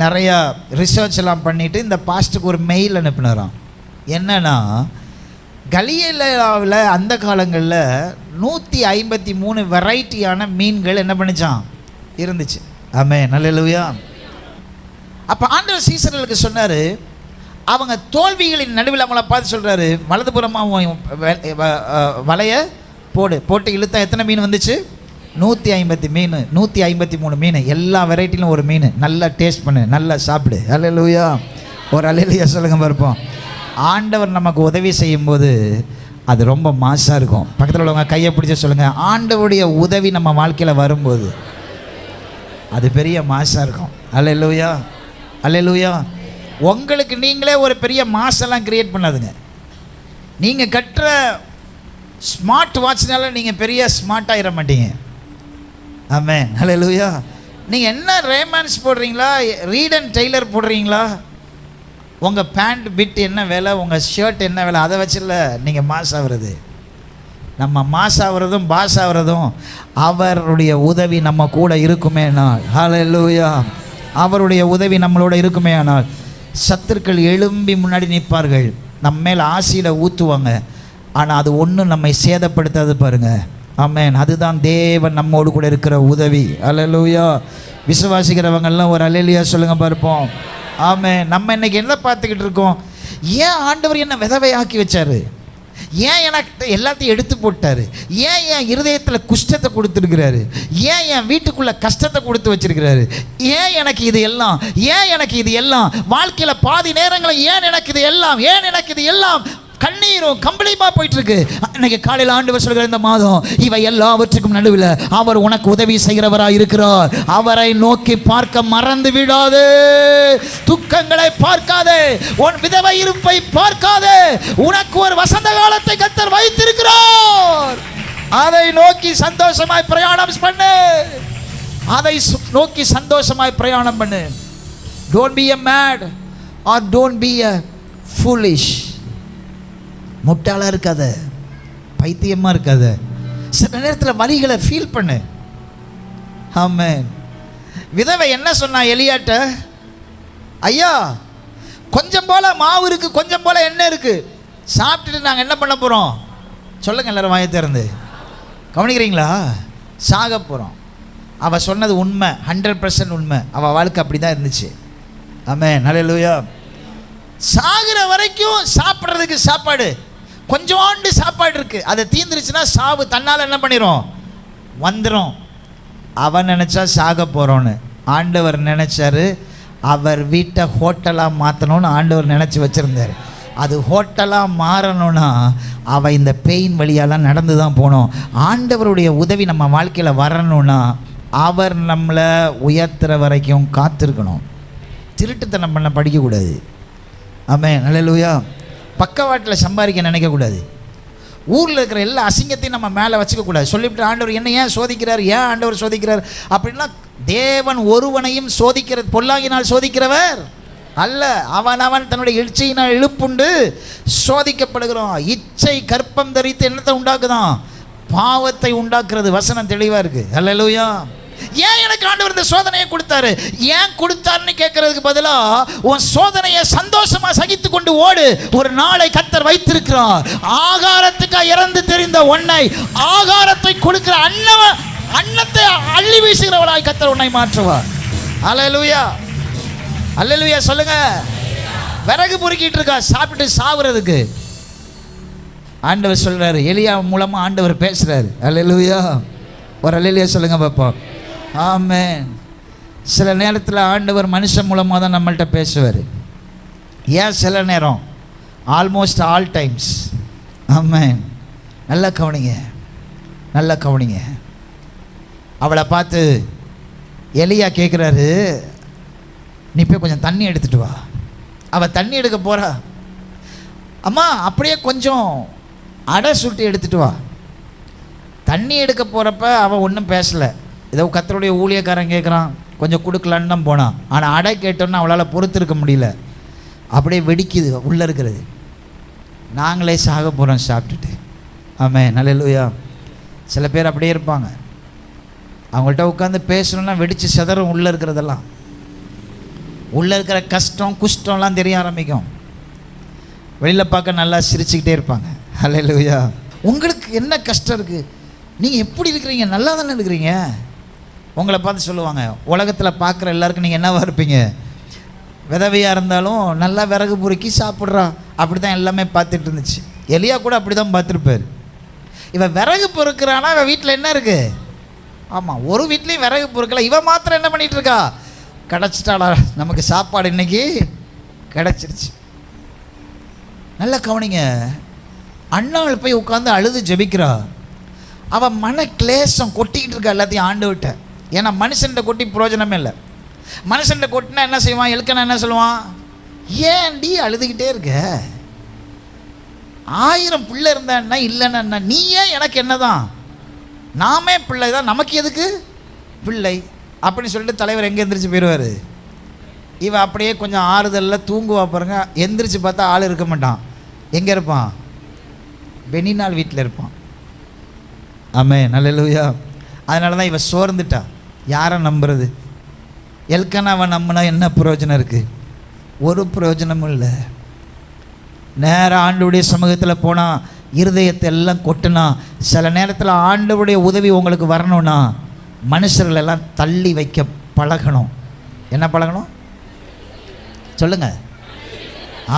நிறையா ரிசர்ச் எல்லாம் பண்ணிவிட்டு இந்த பாஸ்ட்டுக்கு ஒரு மெயில் அனுப்பினாராம். என்னன்னா, கலிலேயாவில் அந்த காலங்களில் 153 வெரைட்டியான மீன்கள் என்ன பண்ணிச்சான் இருந்துச்சு. ஆமென். அல்லேலூயா. அப்போ ஆண்டவர் சீசர்களுக்கு சொன்னார், அவங்க தோல்விகளின் நடுவில் அவங்கள பார்த்து சொல்கிறாரு, வலதுபுறமாக வலையை போட்டு இழுத்தா எத்தனை மீன் வந்துச்சு? 153 மீன். எல்லா வெரைட்டிலும் ஒரு மீன். நல்லா டேஸ்ட் பண்ணு, நல்லா சாப்பிடு. அல்லேலூயா. ஒரு அல்லேலூயா சொல்லுங்க பார்ப்போம். ஆண்டவர் நமக்கு உதவி செய்யும்போது அது ரொம்ப மாசாக இருக்கும். பக்கத்தில் உள்ளவங்க கையை பிடிச்சி சொல்லுங்கள், ஆண்டவருடைய உதவி நம்ம வாழ்க்கையில் வரும்போது அது பெரிய மாசாக இருக்கும். அல்லேலூயா. அல்லேலூயா. உங்களுக்கு நீங்களே ஒரு பெரிய மாசெல்லாம் கிரியேட் பண்ணாதுங்க. நீங்கள் கட்டுற ஸ்மார்ட் வாட்ச்னால நீங்கள் பெரிய ஸ்மார்ட் ஆகிட மாட்டீங்க. ஆமென். அல்லேலூயா. நீங்கள் என்ன ரேமான்ஸ் போடுறீங்களா, ரீட் அண்ட் டெய்லர் போடுறீங்களா, உங்கள் பேண்ட் பிட் என்ன விலை, உங்கள் ஷர்ட் என்ன விலை, அதை வச்சுல நீங்கள் மாஸ் ஆகுறது. நம்ம மாஸ் ஆகுறதும் பாஸ் ஆகுறதும் அவருடைய உதவி நம்ம கூட இருக்குமே ஆனால். அல்லேலூயா. அவருடைய உதவி நம்மளோட இருக்குமே ஆனால் சத்துருக்கள் எழும்பி முன்னாடி நிற்பார்கள், நம்ம மேலே ஆசியில் ஊற்றுவாங்க, ஆனால் அது ஒன்றும் நம்மை சேதப்படுத்தாது பாருங்க. ஆமென். அதுதான் தேவன் நம்மோடு கூட இருக்கிற உதவி. அல்லேலூயா. விசுவாசிக்கிறவங்கெல்லாம் ஒரு அல்லேலூயா சொல்லுங்க பார்ப்போம். ஆமென். நம்ம இன்னைக்கு என்ன பார்த்துக்கிட்டு இருக்கோம்? ஏன் ஆண்டவர் என்ன விதவையாக்கி வச்சாரு? ஏன் எனக்கு எல்லாத்தையும் எடுத்து போட்டார்? ஏன் என் இருதயத்தில் குஷ்டத்தை கொடுத்துருக்கிறாரு? ஏன் என் வீட்டுக்குள்ளே கஷ்டத்தை கொடுத்து வச்சிருக்கிறாரு? ஏன் எனக்கு இது எல்லாம்? ஏன் எனக்கு இது எல்லாம்? வாழ்க்கையில் பாதி நேரங்களில் ஏன் எனக்கு இது எல்லாம்? ஏன் எனக்கு இது எல்லாம்? கண்ணீரும் கம்பளியுமா போயிட்டு இருக்கு. இன்னைக்கு காலையில் ஆண்டவர் சொல்கிற இந்த மாதம் இவை எல்லாவற்றுக்கும் நடுவில் அவர் உனக்கு உதவி செய்கிறவராக இருக்கிறார். அவரை நோக்கி பார்க்க மறந்து விடாதே. துக்கங்களை பார்க்காதே, உன் விதவை இருப்பை பார்க்காதே. உனக்கு ஒரு வசந்த காலத்தை கர்த்தர் வைத்திருக்கிறார். அதை நோக்கி சந்தோஷமாய் பிரயாணம் பண்ணு. அதை நோக்கி சந்தோஷமாய் பிரயாணம் பண்ணு. Don't be a mad or don't be a foolish. முட்டாளாக இருக்காத, பைத்தியமாக இருக்காத. சில நேரத்தில் வலிகளை ஃபீல் பண்ணு. ஆமென். விதவை என்ன சொன்னா எலியாட்ட? ஐயா, கொஞ்சம் போல் மாவு இருக்குது, கொஞ்சம் போல் எண்ணெய் இருக்குது, சாப்பிட்டுட்டு நாங்கள் என்ன பண்ண போகிறோம்? சொல்லுங்கள் எல்லாரும் வாயை திறந்து. கவனிக்கிறீங்களா? சாக போகிறோம். அவள் சொன்னது உண்மை, 100% உண்மை. அவள் வாழ்க்கை அப்படி தான் இருந்துச்சு. ஆமென். அல்லேலூயா. சாகிற வரைக்கும் சாப்பிட்றதுக்கு சாப்பாடு, கொஞ்சோண்டு சாப்பாடு இருக்குது, அதை தீந்துருச்சுன்னா சாவு தன்னால் என்ன பண்ணிடும்? வந்துடும். அவன் நினச்சா சாக போகிறோன்னு, ஆண்டவர் நினச்சாரு அவர் வீட்டை ஹோட்டலாக மாற்றணும்னு ஆண்டவர் நினச்சி வச்சுருந்தார். அது ஹோட்டலாக மாறணும்னா அவள் இந்த பெயின் வழியெல்லாம் நடந்து தான் போகணும். ஆண்டவருடைய உதவி நம்ம வாழ்க்கையில் வரணும்னா அவர் நம்மளை உயர்த்துற வரைக்கும் காத்திருக்கணும். திருட்டுத்தனம் பண்ண படிக்கக்கூடாது. ஆமென், அல்லேலூயா. பக்கவாட்டில் சம்பாதிக்க நினைக்கக்கூடாது. ஊரில் இருக்கிற எல்லா அசிங்கத்தையும் நம்ம மேலே வச்சுக்கக்கூடாது. சொல்லிவிட்டு ஆண்டவர் என்ன ஏன் சோதிக்கிறார், ஏன் ஆண்டவர் சோதிக்கிறார் அப்படின்லாம். தேவன் ஒருவனையும் சோதிக்கிறது பொல்லாங்கினால் சோதிக்கிறவர் அல்ல. அவன் தன்னுடைய இச்சையினால் இழுப்புண்டு சோதிக்கப்படுகிறான். இச்சை கற்பம் தரித்து என்னத்தை உண்டாக்குதான்? பாவத்தை உண்டாக்குறது. வசனம் தெளிவாக இருக்குது. அல்லேலூயா. ஏன் எனக்கு ஆண்டவர் இந்த சோதனையை கொடுத்தாரு, ஏன் கொடுத்தாருன்னு கேட்கறதுக்கு பதிலாக உன் சோதனையை சந்தோஷமா சகித்து கொண்டு ஓடு. ஒரு நாளை கர்த்தர் வைத்திருக்கிறார். ஆகாரத்துக்காக இறந்து தெரிந்த உன்னை ஆகாரத்தை கொடுக்கிற அன்னத்தை அள்ளி வீசுகிறவளாய் கர்த்தர் உன்னை மாற்றுவார். அல்லேலூயா, அல்லேலூயா சொல்லுங்க. விறகு பொறுக்கிட்டு இருக்கா சாப்பிட்டு சாவுறதுக்கு. ஆண்டவர் சொல்றாரு, எலியா மூலமா ஆண்டவர் பேசுறாரு. அல்லேலூயா, ஒரு அல்லேலூயா சொல்லுங்க பாப்போம். ஆமென். சில நேரத்தில் ஆண்டவர் மனுஷன் மூலமாக தான் நம்மள்கிட்ட பேசுவார். ஏன் சில நேரம், ஆல்மோஸ்ட் ஆல் டைம்ஸ். ஆமென். நல்லா கவனிங்க, நல்லா கவனிங்க. அவளை பார்த்து எலியா கேட்குறாரு, நீ போய் கொஞ்சம் தண்ணி எடுத்துட்டு வா. அவள் தண்ணி எடுக்க போகிறா. அம்மா அப்படியே கொஞ்சம் அடை சுட்டு எடுத்துட்டு வா. தண்ணி எடுக்க போகிறப்ப அவள் ஒன்றும் பேசலை. ஏதோ கர்த்தருடைய ஊழியக்காரன் கேட்குறான், கொஞ்சம் கொடுக்கலான்னு தான் போனான். ஆனால் அடை கேட்டோன்னா அவளால் பொறுத்திருக்க முடியல. அப்படியே வெடிக்குது உள்ளே இருக்கிறது. நாங்களே சாக போகிறோம் சாப்பிட்டுட்டு. ஆமென், அல்லேலூயா. சில பேர் அப்படியே இருப்பாங்க. அவங்கள்ட்ட உட்காந்து பேசணுன்னா வெடித்து சிதறும் உள்ளே இருக்கிறதெல்லாம். உள்ளே இருக்கிற கஷ்டம் குஷ்டம்லாம் தெரிய ஆரம்பிக்கும். வெளியில் பார்க்க நல்லா சிரிச்சுக்கிட்டே இருப்பாங்க. அல்லேலூயா. உங்களுக்கு என்ன கஷ்டம் இருக்குது, நீங்கள் எப்படி இருக்கிறீங்க, நல்லா தானே இருக்கிறீங்க. உங்களை பார்த்து சொல்லுவாங்க, உலகத்தில் பார்க்குற எல்லாருக்கும் நீங்கள் என்னவா இருப்பீங்க, விதவையாக இருந்தாலும் நல்லா விறகு பொறுக்கி சாப்பிட்றா. அப்படி தான் எல்லாமே பார்த்துட்டு இருந்துச்சு. எலியா கூட அப்படி தான் பார்த்துருப்பார். இவன் விறகு பொறுக்கிறானா, இவன் வீட்டில் என்ன இருக்குது? ஆமாம், ஒரு வீட்லேயும் விறகு பொறுக்கல. இவன் மாத்திரம் என்ன பண்ணிகிட்டு இருக்கா? கிடச்சிட்டாளா, நமக்கு சாப்பாடு இன்னைக்கு கிடச்சிருச்சு. நல்லா கவனிங்க. அண்ணாள் போய் உட்காந்து அழுது ஜெபிக்கிறா. அவன் மன கிளேசம் கொட்டிக்கிட்டு இருக்கா எல்லாத்தையும் ஆண்டவர்கிட்ட. ஏன்னா மனுஷன்கிட்ட கொட்டி பிரயோஜனமே இல்லை. மனுஷன்கிட்ட கொட்டினா என்ன செய்வான்? எல்கனா என்ன சொல்லுவான்? ஏன்டி அழுதுகிட்டே இருக்க? 1000 பிள்ளை இருந்தான்னா இல்லைன்னா நீ ஏன், எனக்கு என்ன தான், நாமே பிள்ளை தான், நமக்கு எதுக்கு பிள்ளை அப்படின்னு சொல்லிட்டு தலைவர் எங்கே எந்திரிச்சு போயிடுவார். இவன் அப்படியே கொஞ்சம் ஆறுதலில் தூங்குவா பாருங்க. எந்திரிச்சு பார்த்தா ஆள் இருக்க மாட்டான். எங்கே இருப்பான்? பெனிநாள் வீட்டில் இருப்பான். ஆமென், அல்லேலூயா. அதனால தான் இவன் சோர்ந்துட்டா. யாரை நம்புறது? எல்கனாவை நம்பினா என்ன பிரயோஜனம் இருக்குது? ஒரு பிரயோஜனமும் இல்லை. நேராக ஆண்டவருடைய சமூகத்தில் போனால் இருதயத்தை எல்லாம் கொட்டினா, சில நேரத்தில் ஆண்டவருடைய உதவி உங்களுக்கு வரணும்னா மனுஷர்கள் எல்லாம் தள்ளி வைக்க பழகணும். என்ன பழகணும் சொல்லுங்க?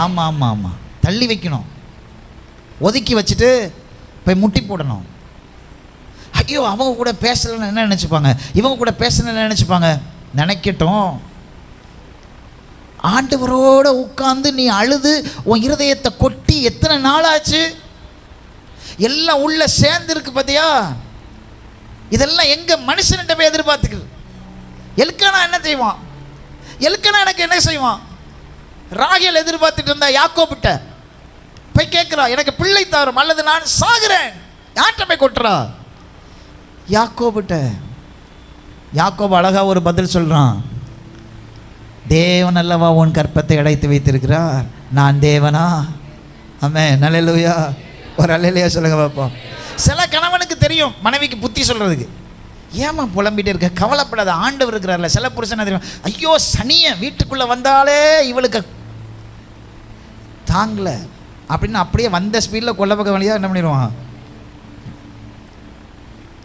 ஆமாம் ஆமாம் ஆமாம், தள்ளி வைக்கணும். ஒதுக்கி வச்சுட்டு போய் முட்டி போடணும். ஐயோ அவங்க கூட பேசலன்னு என்ன நினச்சிப்பாங்க, இவங்க கூட பேசலன்னு என்ன நினச்சிப்பாங்க. நினைக்கட்டும். ஆண்டவரோடு உட்கார்ந்து நீ அழுது உன் இருதயத்தை கொட்டி எத்தனை நாள் ஆச்சு? எல்லாம் உள்ள சேர்ந்துருக்கு பார்த்தியா? இதெல்லாம் எங்க மனுஷன்கிட்ட போய் எதிர்பார்த்துக்கிறது. எல்கனா என்ன செய்வான்? எல்கனா எனக்கு என்ன செய்வான்? ராகேல் எதிர்பார்த்துட்டு இருந்தா யாக்கோபிட்ட போய் கேட்கிறா, எனக்கு பிள்ளை தவறும் அல்லது நான் சாகிறேன். யார்கிட்ட போய் கொட்டுறா? யாக்கோபிட்ட. யாக்கோபு அழகா ஒரு பதில் சொல்றான். தேவன் அல்லவா உன் கற்பத்தை அடைத்து வைத்திருக்கிறார், நான் தேவனா? ஆமென், அல்லேலூயா. ஒரு அல்லேலூயா சொல்லுங்க பாப்போம். சில கணவனுக்கு தெரியும் மனைவிக்கு புத்தி சொல்றதுக்கு. ஏமா புலம்பிட்டே இருக்க, கவலைப்படாத, ஆண்டவர் இருக்கிறார்ல. சில புருஷன் தெரியும், ஐயோ சனிய வீட்டுக்குள்ளே வந்தாலே இவளுக்கு தாங்கல அப்படின்னு அப்படியே வந்த ஸ்பீடில் கொல்ல பக்கம் வழியாக என்ன பண்ணிடுவான்.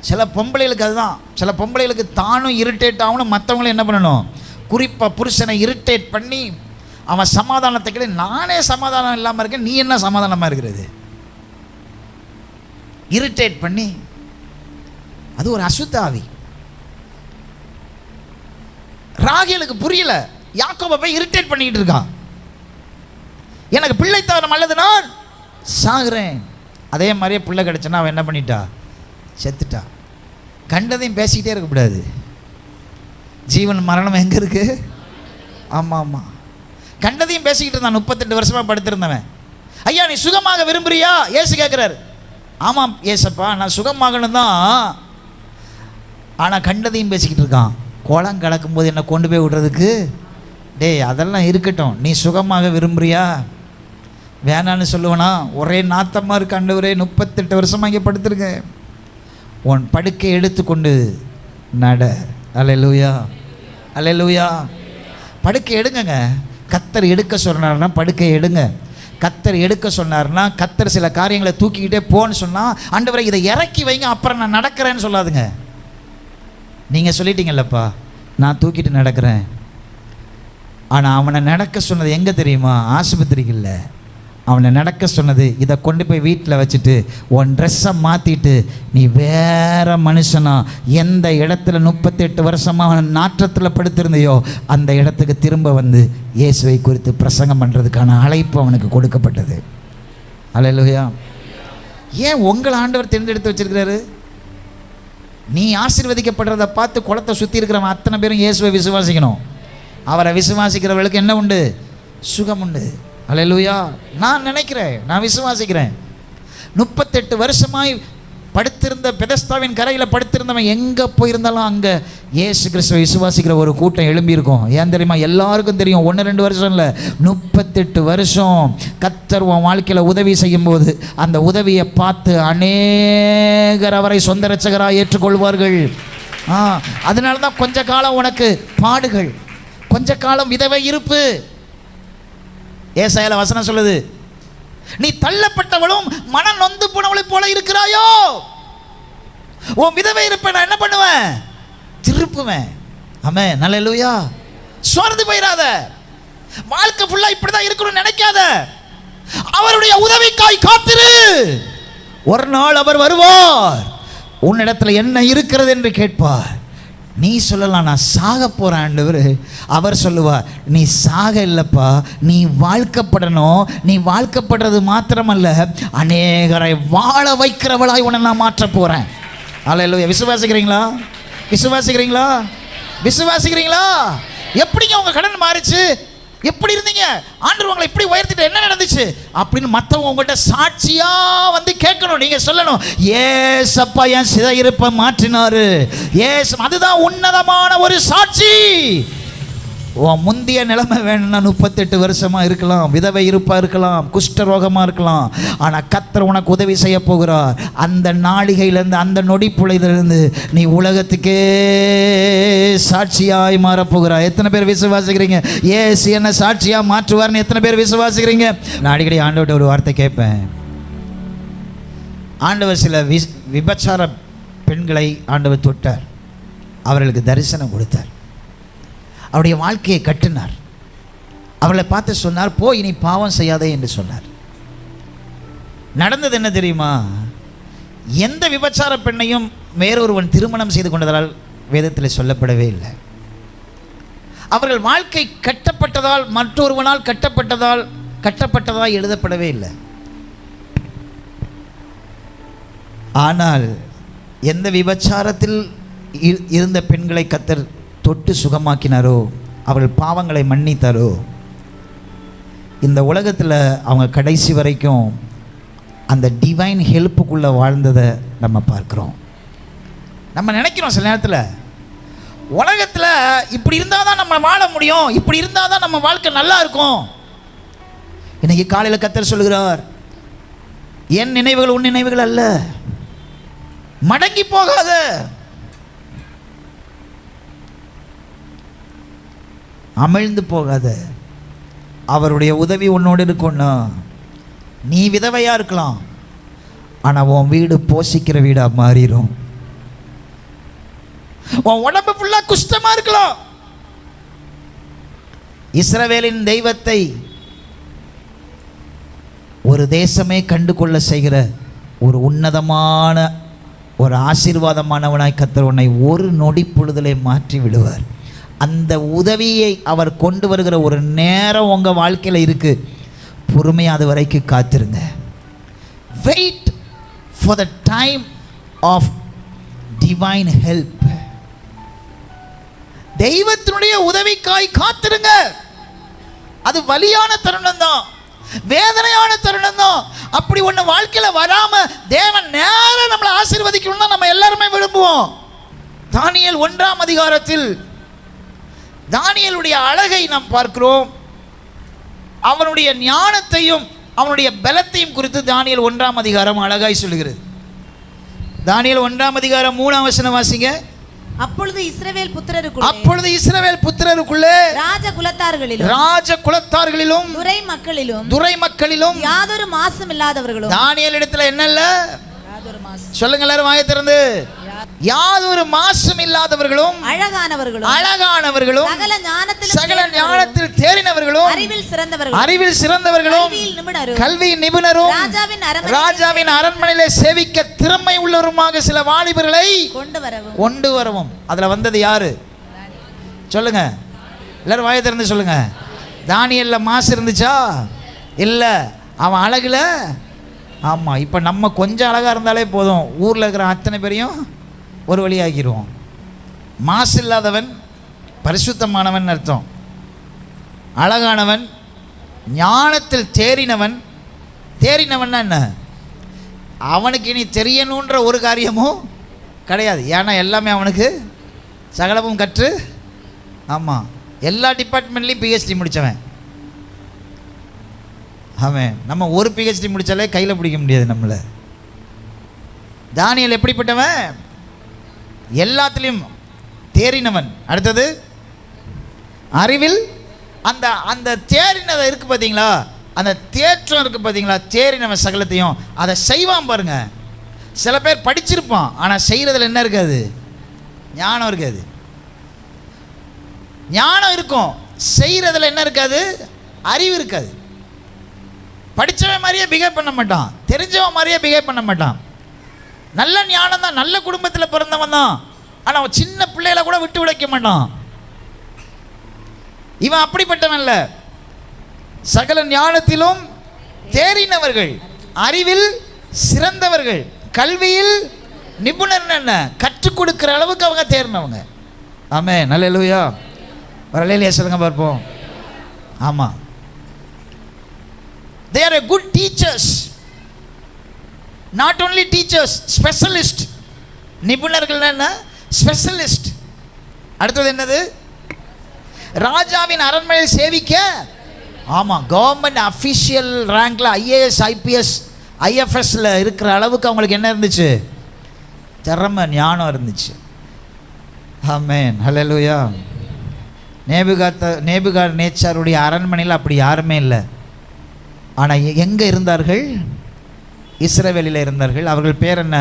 சில பொம்பளைகளுக்கு அதுதான். சில பொம்பளைகளுக்கு தானும் இரிட்டேட் ஆகணும், மற்றவங்களும் என்ன பண்ணணும், குறிப்பாக புருஷனை இரிட்டேட் பண்ணி அவன் சமாதானத்தை கிடையாது. நானே சமாதானம் இல்லாமல் இருக்கேன், நீ என்ன சமாதானமாக இருக்கிறது? இரிட்டேட் பண்ணி. அது ஒரு அசுத்தாவி. ராகேலுக்கு புரியல. யாக்கோபை போய் இரிட்டேட் பண்ணிக்கிட்டு இருக்கான். எனக்கு பிள்ளை தவறம் அல்லது நான் சாகுறேன். அதே மாதிரியே பிள்ளை கிடச்சுன்னா அவன் என்ன பண்ணிட்டா? செத்துட்டா. கண்டதையும் பேசிக்கிட்டே இருக்கக்கூடாது. ஜீவன் மரணம் எங்கே இருக்கு? ஆமாம் ஆமாம். கண்டதையும் பேசிக்கிட்டு இருந்தான். 38 வருஷமாக படுத்திருந்தவன். ஐயா நீ சுகமாக விரும்புறியா? ஏசு கேட்குறாரு. ஆமாம் ஏசப்பா நான் சுகமாகணும் தான். ஆனால் கண்டதையும் பேசிக்கிட்டு இருக்கான். குளம் கலக்கும்போது என்னை கொண்டு போய் விடுறதுக்கு, டேய் அதெல்லாம் இருக்கட்டும், நீ சுகமாக விரும்புறியா? வேணான்னு சொல்லுவேனா? ஒரே நாத்தமாக இருக்கு ஆண்டவரே, 38 வருஷமாக இங்கே படுத்திருக்கேன். உன் படுக்கை எடுத்துக்கொண்டு நட. அல்லேலூயா அல்லேலூயா. படுக்கை எடுங்கங்க. கத்தர் எடுக்க சொன்னார்னா படுக்கை எடுங்க. கத்தர் எடுக்க சொன்னார்னா, கத்தர் சில காரியங்களை தூக்கிக்கிட்டே போன்னு சொன்னால், ஆண்டவரை இதை இறக்கி வைங்க அப்புறம் நான் நடக்கிறேன்னு சொல்லாதுங்க. நீங்கள் சொல்லிட்டீங்கல்லப்பா நான் தூக்கிட்டு நடக்கிறேன். ஆனால் அவனை நடக்க சொன்னது எங்கே தெரியுமா? ஆஸ்பத்திரிக்கு இல்லை. அவனை நடக்க சொன்னது, இதை கொண்டு போய் வீட்டில் வச்சுட்டு உன் ட்ரெஸ்ஸை மாற்றிட்டு நீ வேற மனுஷனா எந்த இடத்துல 38 வருஷமாக அவன் நாற்றத்தில் படுத்திருந்தையோ அந்த இடத்துக்கு திரும்ப வந்து இயேசுவை குறித்து பிரசங்கம் பண்ணுறதுக்கான அழைப்பு அவனுக்கு கொடுக்கப்பட்டது. அல்லேலூயா. ஏன் உங்களை ஆண்டவர் தேர்ந்தெடுத்து வச்சிருக்கிறாரு? நீ ஆசீர்வதிக்கப்படுறதை பார்த்து குளத்தை சுற்றி இருக்கிறவன் அத்தனை பேரும் இயேசுவை விசுவாசிக்கணும். அவரை விசுவாசிக்கிறவர்களுக்கு என்ன உண்டு? சுகம் உண்டு. அல்லேலூயா. நான் நினைக்கிறேன், நான் விசுவாசிக்கிறேன். 38 வருஷமாய் படுத்திருந்த பெதஸ்தாவின் கரையில் படுத்திருந்தவன் எங்கே போயிருந்தாலும் அங்கே இயேசு கிறிஸ்துவை விசுவாசிக்கிற ஒரு கூட்டம் எழும்பியிருக்கும். ஏன் தெரியுமா? எல்லாருக்கும் தெரியும். 1-2 வருஷம் இல்லை, 38 வருஷம் கர்த்தர் உன் வாழ்க்கையில் உதவி செய்யும்போது அந்த உதவியை பார்த்து அநேகர் அவரை சொந்த இரட்சகராக ஏற்றுக்கொள்வார்கள். அதனால தான் கொஞ்ச காலம் உனக்கு பாடுகள், கொஞ்ச காலம் விதவை இருப்பு. ஏசாயால வசனம் சொல்லுது, நீ தள்ளப்பட்டவளும் மனம் நொந்து போனவளை போல இருக்கிறாயோ. உன் விதவை இருப்ப நான் என்ன பண்ணுவேன்? திருப்புவேன். ஆமென். அல்லேலூயா. சோர்ந்து போயிடாத. வாழ்க்கை ஃபுல்லா இப்படிதான் இருக்கணும்னு நினைக்காத. அவருடைய உதவிக்காய் காத்திரு. ஒரு நாள் அவர் வருவார், உன்னிடத்துல என்ன இருக்கிறது என்று கேட்பார். நீ சொல்லலாம் நான் சாக போகிறேன் ஆண்டவர். அவர் சொல்லுவார், நீ சாக இல்லைப்பா, நீ வாழ்க்கப்படணும். நீ வாழ்க்கப்படுறது மாத்திரமல்ல, அநேகரை வாழ வைக்கிறவளாய் உன்னை நான் மாற்ற போகிறேன். அல்லேலூயா. விசுவாசிக்கிறீங்களா? விசுவாசிக்கிறீங்களா? விசுவாசிக்கிறீங்களா? எப்படிங்க உங்கள் கடன் மாறிச்சு? எப்படி இருந்தீங்க? ஆண்டவர் உங்களை இப்படி உயர்த்திட்டு என்ன நடந்துச்சு அப்படின்னு மற்றவங்க உங்கள்கிட்ட சாட்சியா வந்து கேட்கணும். நீங்க சொல்லணும், ஏசப்பா என் சிறையிருப்பை மாற்றினாரு. ஏசு, அதுதான் உன்னதமான ஒரு சாட்சி. உன் முந்திய நிலைமை வேணும்னா 38 வருஷமா இருக்கலாம், விதவை இருப்பா இருக்கலாம், குஷ்டரோகமா இருக்கலாம். ஆனால் கர்த்தர் உனக்கு உதவி செய்ய போகிறார். அந்த நாளிகையிலேருந்து, அந்த நொடி பொழுதிலிருந்து நீ உலகத்துக்கே சாட்சியாய் மாறப்போகிறார். எத்தனை பேர் விசுவாசிக்கிறீங்க? ஏசு என்ன சாட்சியாக மாற்றுவார்னு எத்தனை பேர் விசுவாசிக்கிறீங்க? நான் அடிக்கடி ஆண்டவர்கிட்ட ஒரு வார்த்தை கேட்பேன். ஆண்டவர் சில விபச்சார பெண்களை ஆண்டவர் தொட்டார், அவர்களுக்கு தரிசனம் கொடுத்தார், அவருடைய வாழ்க்கையை கட்டினார். அவளை பார்த்து சொன்னார், போ இனி பாவம் செய்யாதே என்று சொன்னார். நடந்தது என்ன தெரியுமா? எந்த விபச்சார பெண்ணையும் வேறொருவன் திருமணம் செய்து கொண்டதால் வேதத்தில் சொல்லப்படவே இல்லை. அவர்கள் வாழ்க்கை கட்டப்பட்டதால், மற்றொருவனால் கட்டப்பட்டதால் எழுதப்படவே இல்லை. ஆனால் எந்த விபச்சாரத்தில் இருந்த பெண்களை கர்த்தர் தொட்டு சுகமாக்கினாரோ, அவர்கள் பாவங்களை மன்னித்தாரோ, இந்த உலகத்தில் அவங்க கடைசி வரைக்கும் அந்த டிவைன் ஹெல்ப்புக்குள்ளே வாழ்ந்ததை நம்ம பார்க்குறோம். நம்ம நினைக்கிறோம் சில நேரத்தில், உலகத்தில் இப்படி இருந்தால் தான் நம்ம வாழ முடியும், இப்படி இருந்தால் தான் நம்ம வாழ்க்கை நல்லா இருக்கும். இன்னைக்கு காலையில் கர்த்தர் சொல்கிறார், என் நினைவுகள் உன் நினைவுகள் அல்ல, மடங்கி போகாத. அமிழ்ந்து போகாத. அவருடைய உதவி உன்னோடு இருக்கும்னா, நீ விதவையா இருக்கலாம், ஆனால் உன் வீடு போஷிக்கிற வீடா மாறிடும். உன் உடம்பு ஃபுல்லா குஷ்டமா இருக்கலாம். இஸ்ரவேலின் தெய்வத்தை ஒரு தேசமே கண்டு கொள்ள செய்கிற ஒரு உன்னதமான ஒரு ஆசீர்வாதமானவனாய் கர்த்தர் உன்னை ஒரு நொடி பொழுதிலே மாற்றி விடுவார். அந்த உதவியை அவர் கொண்டு வருகிற ஒரு நேரம் உங்கள் வாழ்க்கையில் இருக்குது. பொறுமையாக அது வரைக்கும் காத்திருங்க. Wait for the time of divine help. தெய்வத்தினுடைய உதவிக்காய் காத்திருங்க. அது வலியான தருணம் தான், வேதனையான தருணம் தான். அப்படி ஒன்று வாழ்க்கையில் வராமல் தேவன் நேரம் நம்மளை ஆசீர்வதிக்கணும்னா நம்ம எல்லாருமே விரும்புவோம். தானியேல் 1ஆம் அதிகாரத்தில் தானியேலுடைய அழகை நாம் பார்க்கிறோம். அவனுடைய ஞானத்தையும் அவனுடைய பலத்தையும் குறித்து தானியேல் 1ஆம் அதிகாரம் அழகாய் சொல்கிறது. தானியேல் 1ஆம் அதிகாரம் 3ஆம் வசனம் வாசிங்க. அப்பொழுது இஸ்ரவேல் புத்திரருக்குள்ளே ராஜ குலத்தார்களிலும் துரை மக்களிலும் யாதொரு மாசும் இல்லாதவர்களும். தானியேல் இடத்துல என்ன இல்ல சொல்லுங்க எல்லாரும் வாயை திறந்து. யாதொரு மாசும் இல்லாதவர்களும் அழகானவர்களும் சகல ஞானத்தில் தேறினவர்களும் அறிவில் சிறந்தவர்களும் கல்வியின் நிபுணரும் ராஜாவின் அரண்மனையிலே சேவிக்க திறமை உள்ளவருமாக சில வாலிபர்களை கொண்டு வரவும். அதுல வந்தது யாரு சொல்லுங்க எல்லாரும் வாயை திறந்து சொல்லுங்க. தானியேல்ல மாசு இருந்துச்சா? இல்ல. அவன் அழகுல. ஆமா. இப்ப நம்ம கொஞ்சம் அழகா இருந்தாலே போதும், ஊர்ல இருக்கிற அத்தனை பேரையும் ஒரு வழியாகிடுவோம். மாசு இல்லாதவன் பரிசுத்தமானவன் அர்த்தம். அழகானவன், ஞானத்தில் தேறினவன். தேறினவன் என்ன? அவனுக்கு இனி தெரியணுன்ற ஒரு காரியமும் கிடையாது. ஏன்னா எல்லாமே அவனுக்கு சகலமும் கற்று. ஆமாம், எல்லா டிபார்ட்மெண்ட்லேயும் பிஹெச்டி முடித்தவன் அவன். நம்ம ஒரு பிஹெச்டி முடித்தாலே கையில் பிடிக்க முடியாது நம்மளை. தானியேல் எப்படிப்பட்டவன்? எல்லாத்துலேயும் தேறினவன். அடுத்தது அறிவில். அந்த அந்த தேறினதை இருக்குது பார்த்தீங்களா, அந்த தேற்றம் இருக்குது பார்த்தீங்களா, தேறினவன் சகலத்தையும் அதை செய்வான் பாருங்க. சில பேர் படிச்சிருப்பான், ஆனால் செய்கிறதுல என்ன இருக்காது? ஞானம் இருக்காது. ஞானம் இருக்கும், செய்கிறதுல என்ன இருக்காது? அறிவு இருக்காது. படித்தவன் மாதிரியே பிஹேவ் பண்ண மாட்டான், தெரிஞ்சவன் மாதிரியே பிஹேவ் பண்ண மாட்டான். நல்ல ஞானம் தான், நல்ல குடும்பத்தில் பிறந்தவன் தான், ஆனால் அவன் சின்ன பிள்ளைகளை கூட விட்டு உடைக்க மாட்டான். இவன் அப்படிப்பட்டவன் இல்லை. சகல ஞானத்திலும் தேறினவர்கள், அறிவில் சிறந்தவர்கள், கல்வியில் நிபுணர். என்ன கற்றுக் கொடுக்கிற அளவுக்கு அவங்க தேறினவங்க. ஆமென். அல்லேலூயா. ஒரு அல்லேலூயா சொல்லுங்க பார்ப்போம். ஆமாம், they are a good teachers. Not only teachers, specialist. நிபுணர்கள் என்ன? ஸ்பெஷலிஸ்ட். அடுத்தது என்னது? ராஜாவின் அரண்மனையில் சேவிக்க. ஆமாம், கவர்மெண்ட் அஃபிஷியல் ரேங்க்ல ஐஏஎஸ் ஐபிஎஸ் ஐஎஃப்எஸ்ல இருக்கிற அளவுக்கு அவங்களுக்கு என்ன இருந்துச்சு? திறமை, ஞானம் இருந்துச்சு. ஆமென். ஹல்லேலூயா. நேபுகாத்நேச்சாருடைய அரண்மனையில் அப்படி யாருமே இல்லை. ஆனால் எங்கே இருந்தார்கள்? இஸ்ரவேலில் இருந்தார்கள். அவர்கள் பேர் என்ன?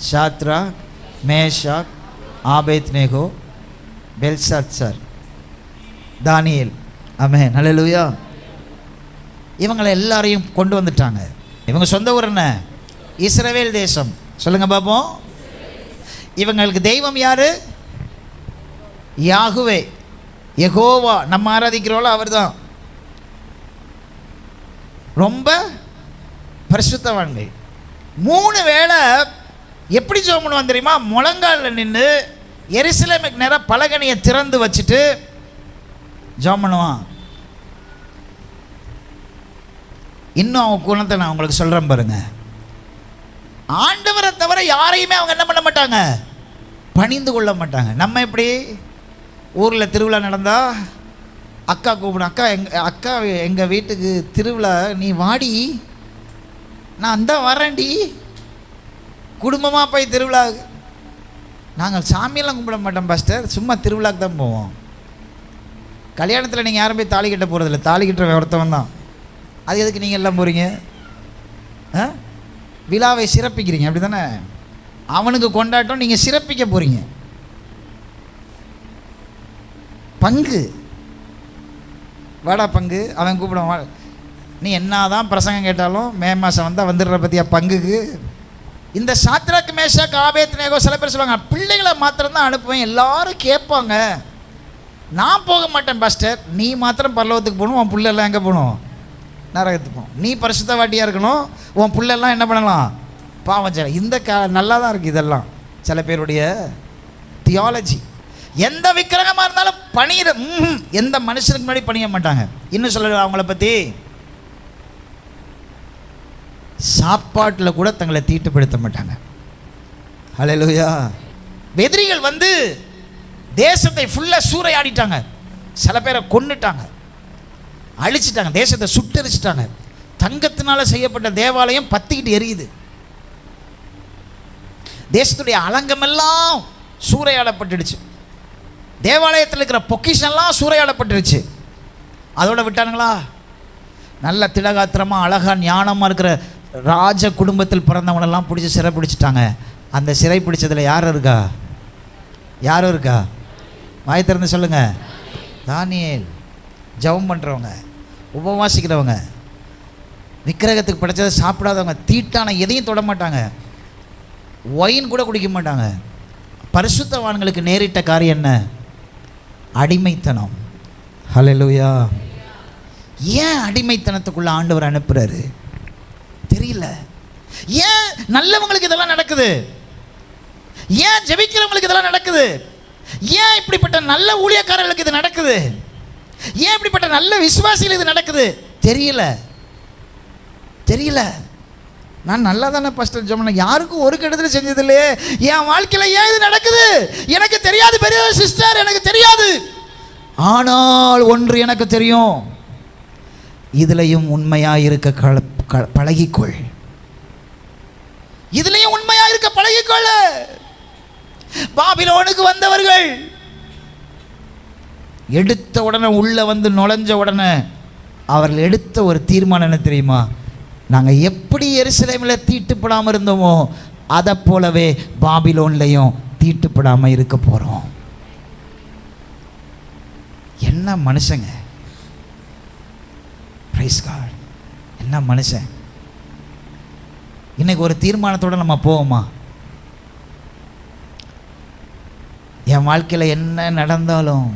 ஷாத்ரா, மேஷாக், ஆபேத்நேகோ, பெல்சாத்சார், தானியேல். ஆமென். ஹல்லேலூயா. இவங்களை எல்லாரையும் கொண்டு வந்துட்டாங்க. இவங்க சொந்த ஊர் என்ன? இஸ்ரவேல் தேசம். சொல்லுங்க பாப்போம். இவங்களுக்கு தெய்வம் யாரு? யாகுவே, யெகோவா. நம்ம ஆராதிக்கிறோம்ல அவர் தான். ரொம்ப பரிசுத்தவான்கள். 3 வேளை எப்படி ஜெபம் பண்ணுவான் தெரியுமா? முழங்காலில் நின்று எருசலேமுக்கு நேராக பலகணியை திறந்து வச்சுட்டு ஜெபம் பண்ணுவான். இன்னும் அவங்க குணத்தை நான் உங்களுக்கு சொல்கிறேன் பாருங்க. ஆண்டவரை தவிர யாரையுமே அவங்க என்ன பண்ண மாட்டாங்க? பணிந்து கொள்ள மாட்டாங்க. நம்ம எப்படி ஊரில் திருவிழா நடந்தா அக்கா கூப்பிடும், அக்கா எங்கள் வீட்டுக்கு திருவிழா, நீ வாடி, நான் அந்த வரேன்டி. குடும்பமாக போய் திருவிழா. நாங்கள் சாமியெல்லாம் கும்பிட மாட்டோம் பாஸ்டர், சும்மா திருவிழாக்கு தான் போவோம். கல்யாணத்தில் நீங்கள் யாரும் போய் தாலி கட்ட போகிறதில்ல, தாலி கட்டுற ஒருத்தவன் தான். அது எதுக்கு நீங்கள் எல்லாம் போகிறீங்க? விழாவை சிறப்பிக்கிறீங்க, அப்படி தானே? அவனுக்கு கொண்டாட்டம், நீங்கள் சிறப்பிக்க போகிறீங்க. பங்கு, வாடா பங்கு. அவன் கூப்பிடுவான், நீ என்ன தான் பிரசங்கம் கேட்டாலும் மே மாதம் வந்தால் வந்துடுற பற்றியா பங்குக்கு. இந்த சாத்ராக் மேஷாக் ஆபேத்நேகோ சில பேர் சொல்லுவாங்க, பிள்ளைகளை மாத்திரம்தான் அனுப்புவேன், எல்லாரும் கேட்பாங்க. நான் போக மாட்டேன் பாஸ்டர், நீ மாத்திரம் பரலோகத்துக்கு போகணும், உன் புள்ளெல்லாம் எங்கே போகணும்? நரகத்துக்கு போகணும். நீ பரிசுத்தவாட்டியாக இருக்கணும், உன் புள்ளெல்லாம் என்ன பண்ணலாம்? பாவம் செய்யலாம். இந்த நல்லா தான் இருக்குது இதெல்லாம் சில பேருடைய தியாலஜி. எந்த விக்கிரகமாக இருந்தாலும் பணியிட எந்த மனுஷனுக்கு முன்னாடி பணிய மாட்டாங்க. இன்னும் சொல்ல அவங்கள பற்றி, சாப்பாட்டில் கூட தங்களை தீட்டுப்படுத்த மாட்டாங்க. ஹல்லேலூயா. எதிரிகள் வந்து தேசத்தை ஃபுல்லாக சூறையாடிட்டாங்க, சில பேரை கொன்னுட்டாங்க, அழிச்சிட்டாங்க, தேசத்தை சுட்டரிச்சிட்டாங்க. தங்கத்தினால செய்யப்பட்ட தேவாலயம் பத்திக்கிட்டு எரியுது. தேசத்துடைய அலங்கமெல்லாம் சூறையாடப்பட்டுடுச்சு. தேவாலயத்தில் இருக்கிற பொக்கிஷன்லாம் சூறையாடப்பட்டுருச்சு. அதோட விட்டானுங்களா? நல்ல திடகாத்திரமாக அழகாக ஞானமாக இருக்கிற ராஜ குடும்பத்தில் பிறந்தவனெல்லாம் பிடிச்சி சிறை பிடிச்சிட்டாங்க. அந்த சிறை பிடிச்சதில் யார் இருக்கா? யாரும் இருக்கா? வாய் திறந்து சொல்லுங்கள். தானியேல். ஜெபம் பண்ணுறவங்க, உபவாசிக்கிறவங்க, விக்கிரகத்துக்கு படைச்சதை சாப்பிடாதவங்க, தீட்டான எதையும் தொட மாட்டாங்க, ஒயின் கூட குடிக்க மாட்டாங்க. பரிசுத்தவான்களுக்கு நேரிட்ட காரியம் என்ன? அடிமைத்தனம். ஹல்லேலூயா. ஏன் அடிமைத்தனத்துக்குள்ள ஆண்டவர் அனுப்புறாரு தெரியல. ஏன் நல்லவங்களுக்கு இதெல்லாம் நடக்குது? ஏன் ஜெபிக்கிறவங்களுக்கு இதெல்லாம் நடக்குது? ஏன் இப்படிப்பட்ட நல்ல ஊழியக்காரர்களுக்கு இது நடக்குது? ஏன் இப்படிப்பட்ட நல்ல விசுவாசிகள் இது நடக்குது? தெரியல தெரியல. நான் நல்லா தானே பாஸ்டர் சொன்ன, யாருக்கும் ஒரு கெடுதல் செஞ்சது இல்லையே, என் வாழ்க்கையில் ஏன் இது நடக்குது எனக்கு தெரியாது. பெரிய சிஸ்டர், எனக்கு தெரியாது. ஆனால் ஒன்று எனக்கு தெரியும், இதுலையும் உண்மையாக இருக்க பழகிக்கொள். இதுலையும் உண்மையாக இருக்க பழகிக்கொள். பாபிலோனுக்கு வந்தவர்கள் எடுத்த உடனே உள்ள வந்து நுழைஞ்ச உடனே அவர்கள் எடுத்த ஒரு தீர்மானம் என்ன தெரியுமா? நாங்கள் எப்படி எருசலேமில் தீட்டுப்படாமல் இருந்தோமோ அதை போலவே பாபிலோன்லையும் தீட்டுப்படாமல் இருக்க போகிறோம். என்ன மனுஷங்க! Praise God. என்ன மனுஷன்! இன்னைக்கு ஒரு தீர்மானத்தோடு நம்ம போவோமா? என் வாழ்க்கையில் என்ன நடந்தாலும்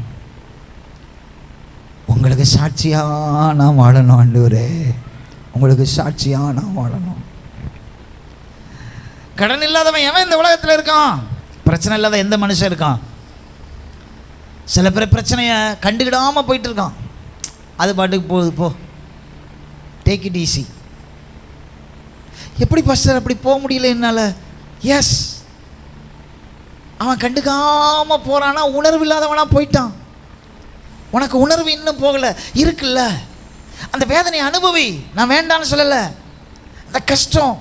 உங்களுக்கு சாட்சியாக நான் வாழணும் ஆண்டவரே, உங்களுக்கு சாட்சியாக நான் வாழணும். கடன் இல்லாதவன் எவன் இந்த உலகத்தில் இருக்கான்? பிரச்சனை இல்லாத எந்த மனுஷன் இருக்கான்? சில பேர் பிரச்சனையை கண்டுக்கிடாமல் போயிட்டு இருக்கான். அது பாட்டுக்கு போகுது, போ, டேக் இட் ஈஸி. எப்படி பாஸ்டர் அப்படி போக முடியல என்னால்? எஸ், அவன் கண்டுக்காமல் போகிறான்னா உணர்வு இல்லாதவனா போயிட்டான். உனக்கு உணர்வு இன்னும் போகலை, இருக்குல்ல, அந்த வேதனையை அனுபவி. நான் வேண்டான்னு சொல்லலை. அந்த கஷ்டம்,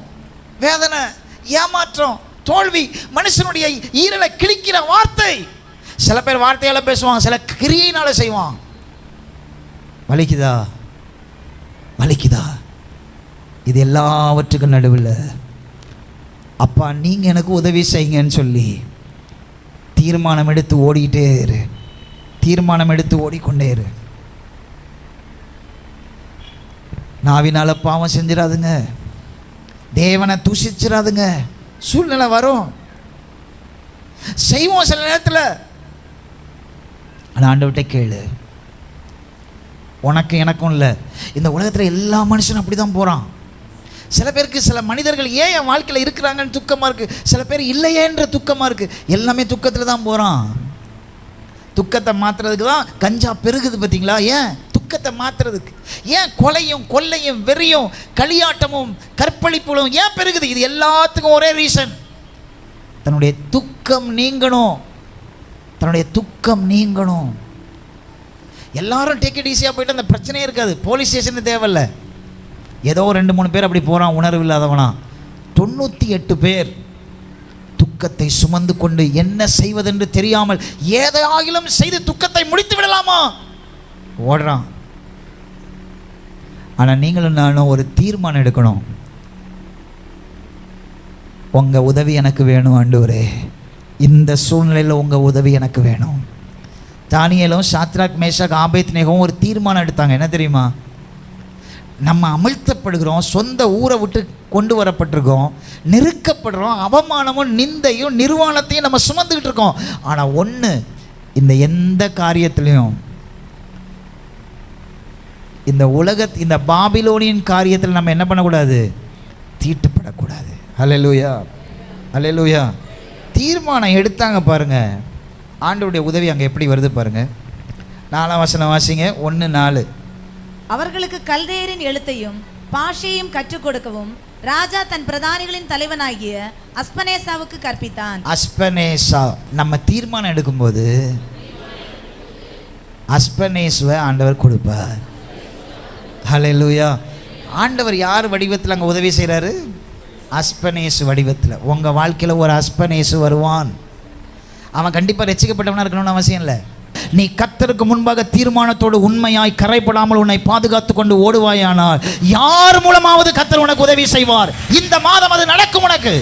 வேதனை, ஏமாற்றம், தோல்வி, மனுஷனுடைய ஈரலை கிழிக்கிற வார்த்தை. சில பேர் வார்த்தையால் பேசுவாங்க, சில கிரியையினால் செய்வான். வலிக்குதா? வலிக்குதா? இது எல்லாவற்றுக்கும் நடுவில் அப்பா நீங்கள் எனக்கு உதவி செய்யுங்கன்னு சொல்லி தீர்மானம் எடுத்து ஓடிக்கிட்டே இரு. தீர்மானம் எடுத்து ஓடிக்கொண்டே இரு. நாவினால பாவம் செஞ்சிடாதுங்க, தேவனை தூஷிச்சிடாதுங்க. சூழ்நிலை வரும், செய்வோம் சில நேரத்தில். ஆனால் ஆண்டவர்கிட்ட கேளு. உனக்கு எனக்கும் இல்லை, இந்த உலகத்தில் எல்லா மனுஷனும் அப்படி தான் போகிறான். சில பேருக்கு சில மனிதர்கள் ஏன் என் வாழ்க்கையில் இருக்கிறாங்கன்னு துக்கமாக இருக்குது, சில பேர் இல்லையேன்ற துக்கமாக இருக்குது. எல்லாமே துக்கத்தில் தான் போகிறான். துக்கத்தை மாற்றுறதுக்கு தான் கஞ்சா பெருகுது பார்த்தீங்களா? ஏன்? துக்கத்தை மாற்றுறதுக்கு. ஏன் கொலையும் கொள்ளையும் வெறியும் களியாட்டமும் கற்பழிப்புகளும் ஏன் பெருகுது? இது எல்லாத்துக்கும் ஒரே ரீசன், தன்னுடைய துக்கம் நீங்கணும். தன்னுடைய துக்கம் நீங்கணும். எல்லாரும் டேக் இட் ஈஸியாக போயிட்டு அந்த பிரச்சனையே இருக்காது. போலீஸ் ஸ்டேஷன் தேவையில்லை. ஏதோ 2-3 பேர் அப்படி போகிறான், உணர்வு இல்லாதவனா. 98 பேர் துக்கத்தை சுமந்து கொண்டு என்ன செய்வதென்று தெரியாமல் ஏதாகிலும் செய்து துக்கத்தை முடித்து விடலாமா ஓடுறான். ஆனால் நீங்களும் நானும் ஒரு தீர்மானம் எடுக்கணும். உங்கள் உதவி எனக்கு வேணும் ஆண்டவரே, இந்த சூழ்நிலையில் உங்கள் உதவி எனக்கு வேணும். தானியேலும் சாத்ராக் மேஷாக் ஆபேத்நேகவும் ஒரு தீர்மானம் எடுத்தாங்க. என்ன தெரியுமா? நம்ம அமிழ்த்தப்படுகிறோம், சொந்த ஊரை விட்டு கொண்டு வரப்பட்டிருக்கோம், நெருக்கப்படுறோம், அவமானமும் நிந்தையும் நிர்வாணத்தையும் நம்ம சுமந்துக்கிட்டு இருக்கோம். ஆனால் ஒன்று, இந்த எந்த காரியத்திலையும் இந்த பாபிலோனியன் காரியத்தில் நம்ம என்ன பண்ணக்கூடாது? தீட்டுப்படக்கூடாது. அல்லேலூயா, அல்லேலூயா. தீர்மானம் எடுத்தாங்க பாருங்க. ஆண்டவருடைய உதவி அங்கே எப்படி வருது பாருங்க. 4ஆம் வசனம் வாசிங்க. 1:4. அவர்களுக்கு கல்தேயரின் எழுத்தையும் பாஷையும் கற்றுக் கொடுக்கவும் ராஜா தன் பிரதானிகளின் தலைவனாகிய அஸ்பனேசாவுக்கு கற்பித்தான். அஸ்பனேசா. நம்ம தீர்மானம் எடுக்கும்போது அஸ்பனேசுவை ஆண்டவர் கொடுப்பார். ஹல்லேலூயா. ஆண்டவர் யார் வடிவத்தில் அங்கே உதவி செய்கிறாரு? அஸ்பனேசு வடிவத்தில். உங்கள் வாழ்க்கையில் ஒரு அஸ்பனேசு வருவான். அவன் கண்டிப்பாக ரட்சிக்கப்பட்டவனாக இருக்கணும்னு அவசியம் இல்லை. நீ கர்த்தருக்கு முன்பாக தீர்மானத்தோடு உண்மையாய் கரைப்படாமல் உன்னை பாதுகாத்து கொண்டு ஓடுவாயானால் யார் மூலமாவது கர்த்தர் உனக்கு உதவி செய்வார். இந்த மாதம் அது நடக்கும். உனக்கு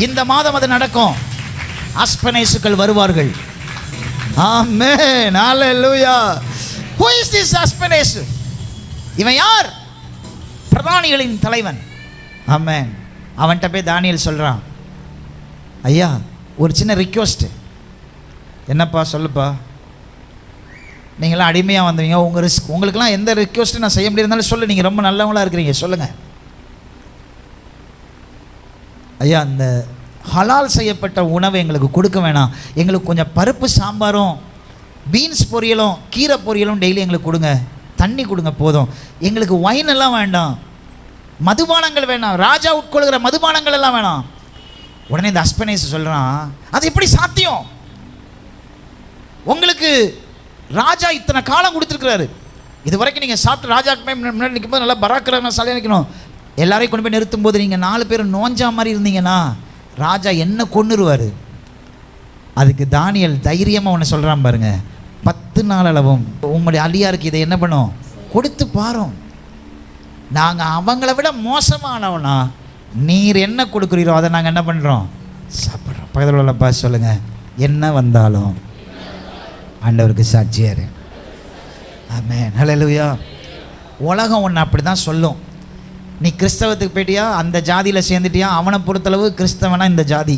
இந்த மாதம் அது நடக்கும். அஸ்பனேசுக்கள் வருவார்கள். ஆமென், ஹல்லேலூயா. Who is this அஸ்பனேசு? இவன் யார்? பிரதானிகளின் தலைவன். ஆமென். அவன்கிட்ட போய் தானியேல் சொல்கிறான், ஐயா ஒரு சின்ன ரிக்வெஸ்ட்டு. என்னப்பா சொல்லுப்பா. நீங்களாம் அடிமையாக வந்தீங்க, உங்களுக்கெல்லாம் எந்த ரிக்வெஸ்ட்டு நான் செய்ய முடியிருந்தாலும் சொல்லு. நீங்கள் ரொம்ப நல்லவங்களா இருக்கிறீங்க, சொல்லுங்கள். ஐயா அந்த ஹலால் செய்யப்பட்ட உணவை எங்களுக்கு கொடுக்க வேணாம். எங்களுக்கு கொஞ்சம் பருப்பு சாம்பாரும் பீன்ஸ் பொரியலும் கீரை பொரியலும் டெய்லி எங்களுக்கு கொடுங்க. தண்ணி கொடுங்க போதும். எங்களுக்கு வைன் எல்லாம் வேண்டாம், மதுபானங்கள் வேணாம், ராஜா உட்கொள்கிற மதுபானங்கள் எல்லாம் வேணாம். உடனே இந்த அஸ்பனேஸ் சொல்கிறான், அது எப்படி சாத்தியம்? உங்களுக்கு ராஜா இத்தனை காலம் கொடுத்துருக்கிறாரு. இது வரைக்கும் நீங்கள் சாப்பிட்டு ராஜாக்கு முன்னாடி நிற்கும்போது நல்லா பராக்கிரமசாலியாக நிற்கணும். எல்லாரையும் கொண்டு போய் நிறுத்தும் போது நீங்கள் 4 பேர் நோஞ்சா மாதிரி இருந்தீங்கன்னா ராஜா என்ன கொன்னுருவார். அதுக்கு தானியேல் தைரியமாக ஒன்று சொல்கிறான் பாருங்க, 10 நாள் அளவும் உங்களுடைய அடியாருக்கு இதை என்ன பண்ணும்? கொடுத்து பாரும். நாங்கள் அவங்கள விட மோசமானவனா, நீர் என்ன கொடுக்குறீரோ அதை நாங்கள் என்ன பண்ணுறோம்? சாப்பிட்றோம். பக்கத்தில் உள்ளப்பா சொல்லுங்கள், என்ன வந்தாலும் ஆண்டவருக்கு சாட்சியாரு. ஆமென், ஹல்லேலூயா. உலகம் ஒன்று அப்படி தான் சொல்லும். நீ கிறிஸ்தவத்துக்கு போயிட்டியா, அந்த ஜாதியில் சேர்ந்துட்டியா, அவனை பொறுத்தளவு கிறிஸ்தவனா இந்த ஜாதி.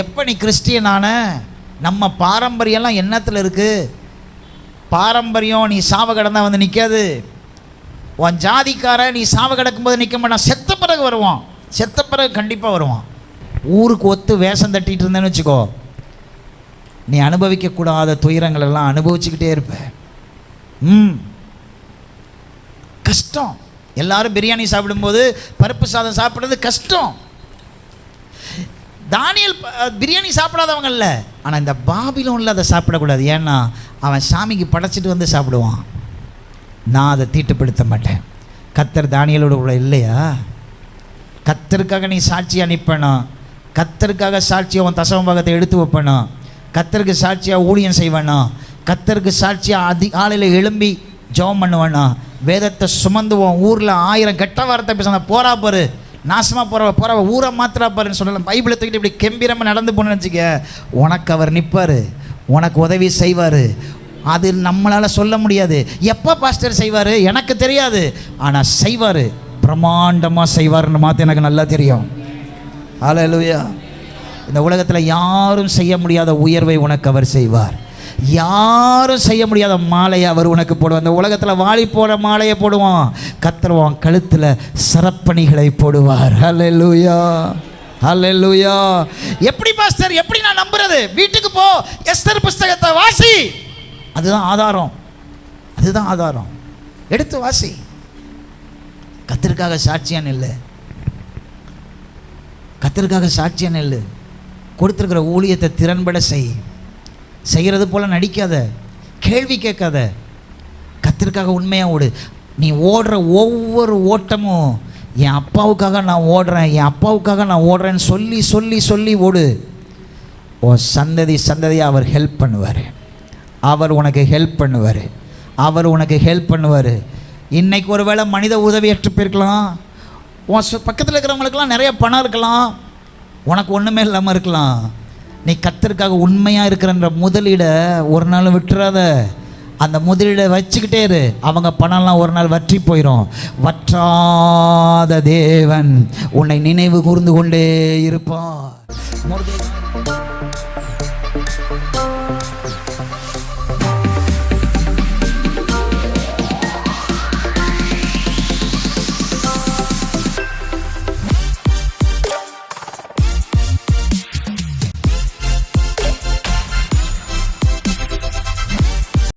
எப்போ நீ கிறிஸ்டியனான? நம்ம பாரம்பரியம்லாம் என்னத்தில் இருக்குது? பாரம்பரியம் நீ சாவ கடந்தா வந்து நிற்காது. உன் ஜாதிக்கார நீ சாவ கிடக்கும்போது நிற்க மாட்டான், செத்த பிறகு வருவான். செத்த பிறகு கண்டிப்பாக வருவான். ஊருக்கு ஒத்து வேஷம் தட்டிகிட்டு இருந்தேன்னு வச்சுக்கோ, நீ அனுபவிக்கக்கூடாத துயரங்கள் எல்லாம் அனுபவிச்சுக்கிட்டே இருப்ப. கஷ்டம். எல்லாரும் பிரியாணி சாப்பிடும்போது பருப்பு சாதம் சாப்பிட்றது கஷ்டம். தானியேல் பிரியாணி சாப்பிடாதவங்க இல்லை, ஆனால் இந்த பாபிலோனில் அதை சாப்பிடக்கூடாது. ஏன்னா அவன் சாமிக்கு படைச்சிட்டு வந்து சாப்பிடுவான். நான் அதை தீட்டுப்படுத்த மாட்டேன். கர்த்தர் தானியேலோட கூட இல்லையா? கர்த்தருக்காக நீ சாட்சியாக நிற்பேனா? கர்த்தருக்காக சாட்சியாக உன் தசம பாகத்தை எடுத்து வைப்பேனா? கர்த்தருக்கு சாட்சியாக ஊழியம் செய்வேனா? கர்த்தருக்கு சாட்சியாக அதிகாலையில் எழும்பி ஜெபம் பண்ணுவேனா? வேதத்தை சுமந்துவோம். ஊரில் 1000 கெட்ட வார்த்தை பேச போறா பாரு, நாசமாக போகிறவ ஊரை மாத்திரா பாருன்னு சொல்லலாம். பைபிளை தூக்கிட்டு இப்படி கெம்பீரமாக நடந்து போன்னு வச்சுக்க, உனக்கு அவர் நிற்பார், உனக்கு உதவி செய்வார். அது நம்மளால் சொல்ல முடியாது. எப்போ பாஸ்டர் செய்வார் எனக்கு தெரியாது, ஆனால் செய்வார், பிரமாண்டமாக செய்வார்னு மாற்ற எனக்கு நல்லா தெரியும். ஹல்லேலூயா. இந்த உலகத்தில் யாரும் செய்ய முடியாத உயர்வை உனக்கு அவர் செய்வார். யாரும் செய்ய முடியாத மாலையை அவர் உனக்கு போடுவார். இந்த உலகத்தில் வாளி போட மாலையை போடுவான், கர்த்தர் கழுத்தில் சரப்பணிகளை போடுவார். ஹல்லேலூயா, ஹல்லேலூயா. எப்படி பாஸ்டர், எப்படி நான் நம்புறது? வீட்டுக்கு போ, எஸ்தர் புஸ்தகத்தை வாசி. அதுதான் ஆதாரம், அதுதான் ஆதாரம். எடுத்து வாசி. கர்த்தருக்காக சாட்சியான் இல்லை, கர்த்தருக்காக சாட்சியான் இல்லை. கொடுத்துருக்கிற ஊழியத்தை திறன்பட செய்கிறது போல் நடிக்காத, கேள்வி கேட்காத, கர்த்தருக்காக உண்மையாக ஓடு. நீ ஓடுற ஒவ்வொரு ஓட்டமும் என் அப்பாவுக்காக நான் ஓடுறேன், என் அப்பாவுக்காக நான் ஓடுறேன்னு சொல்லி சொல்லி சொல்லி ஓடு. ஓ சந்ததியாக அவர் ஹெல்ப் பண்ணுவார். அவர் உனக்கு ஹெல்ப் பண்ணுவார். அவர் உனக்கு ஹெல்ப் பண்ணுவார். இன்றைக்கி ஒரு வேளை மனித உதவியற்று போயிருக்கலாம். உன் பக்கத்தில் இருக்கிறவங்களுக்கெல்லாம் நிறைய பணம் இருக்கலாம், உனக்கு ஒன்றுமே இல்லாமல் இருக்கலாம். நீ கர்த்தருக்காக உண்மையாக இருக்கிறன்ற முதலீடை ஒரு நாள் விட்டுறாத. அந்த முதலீடை வச்சுக்கிட்டே இரு. அவங்க பணம்லாம் ஒரு நாள் வற்றி போயிடும். வற்றாத தேவன் உன்னை நினைவு கூர்ந்து கொண்டே இருப்பார்.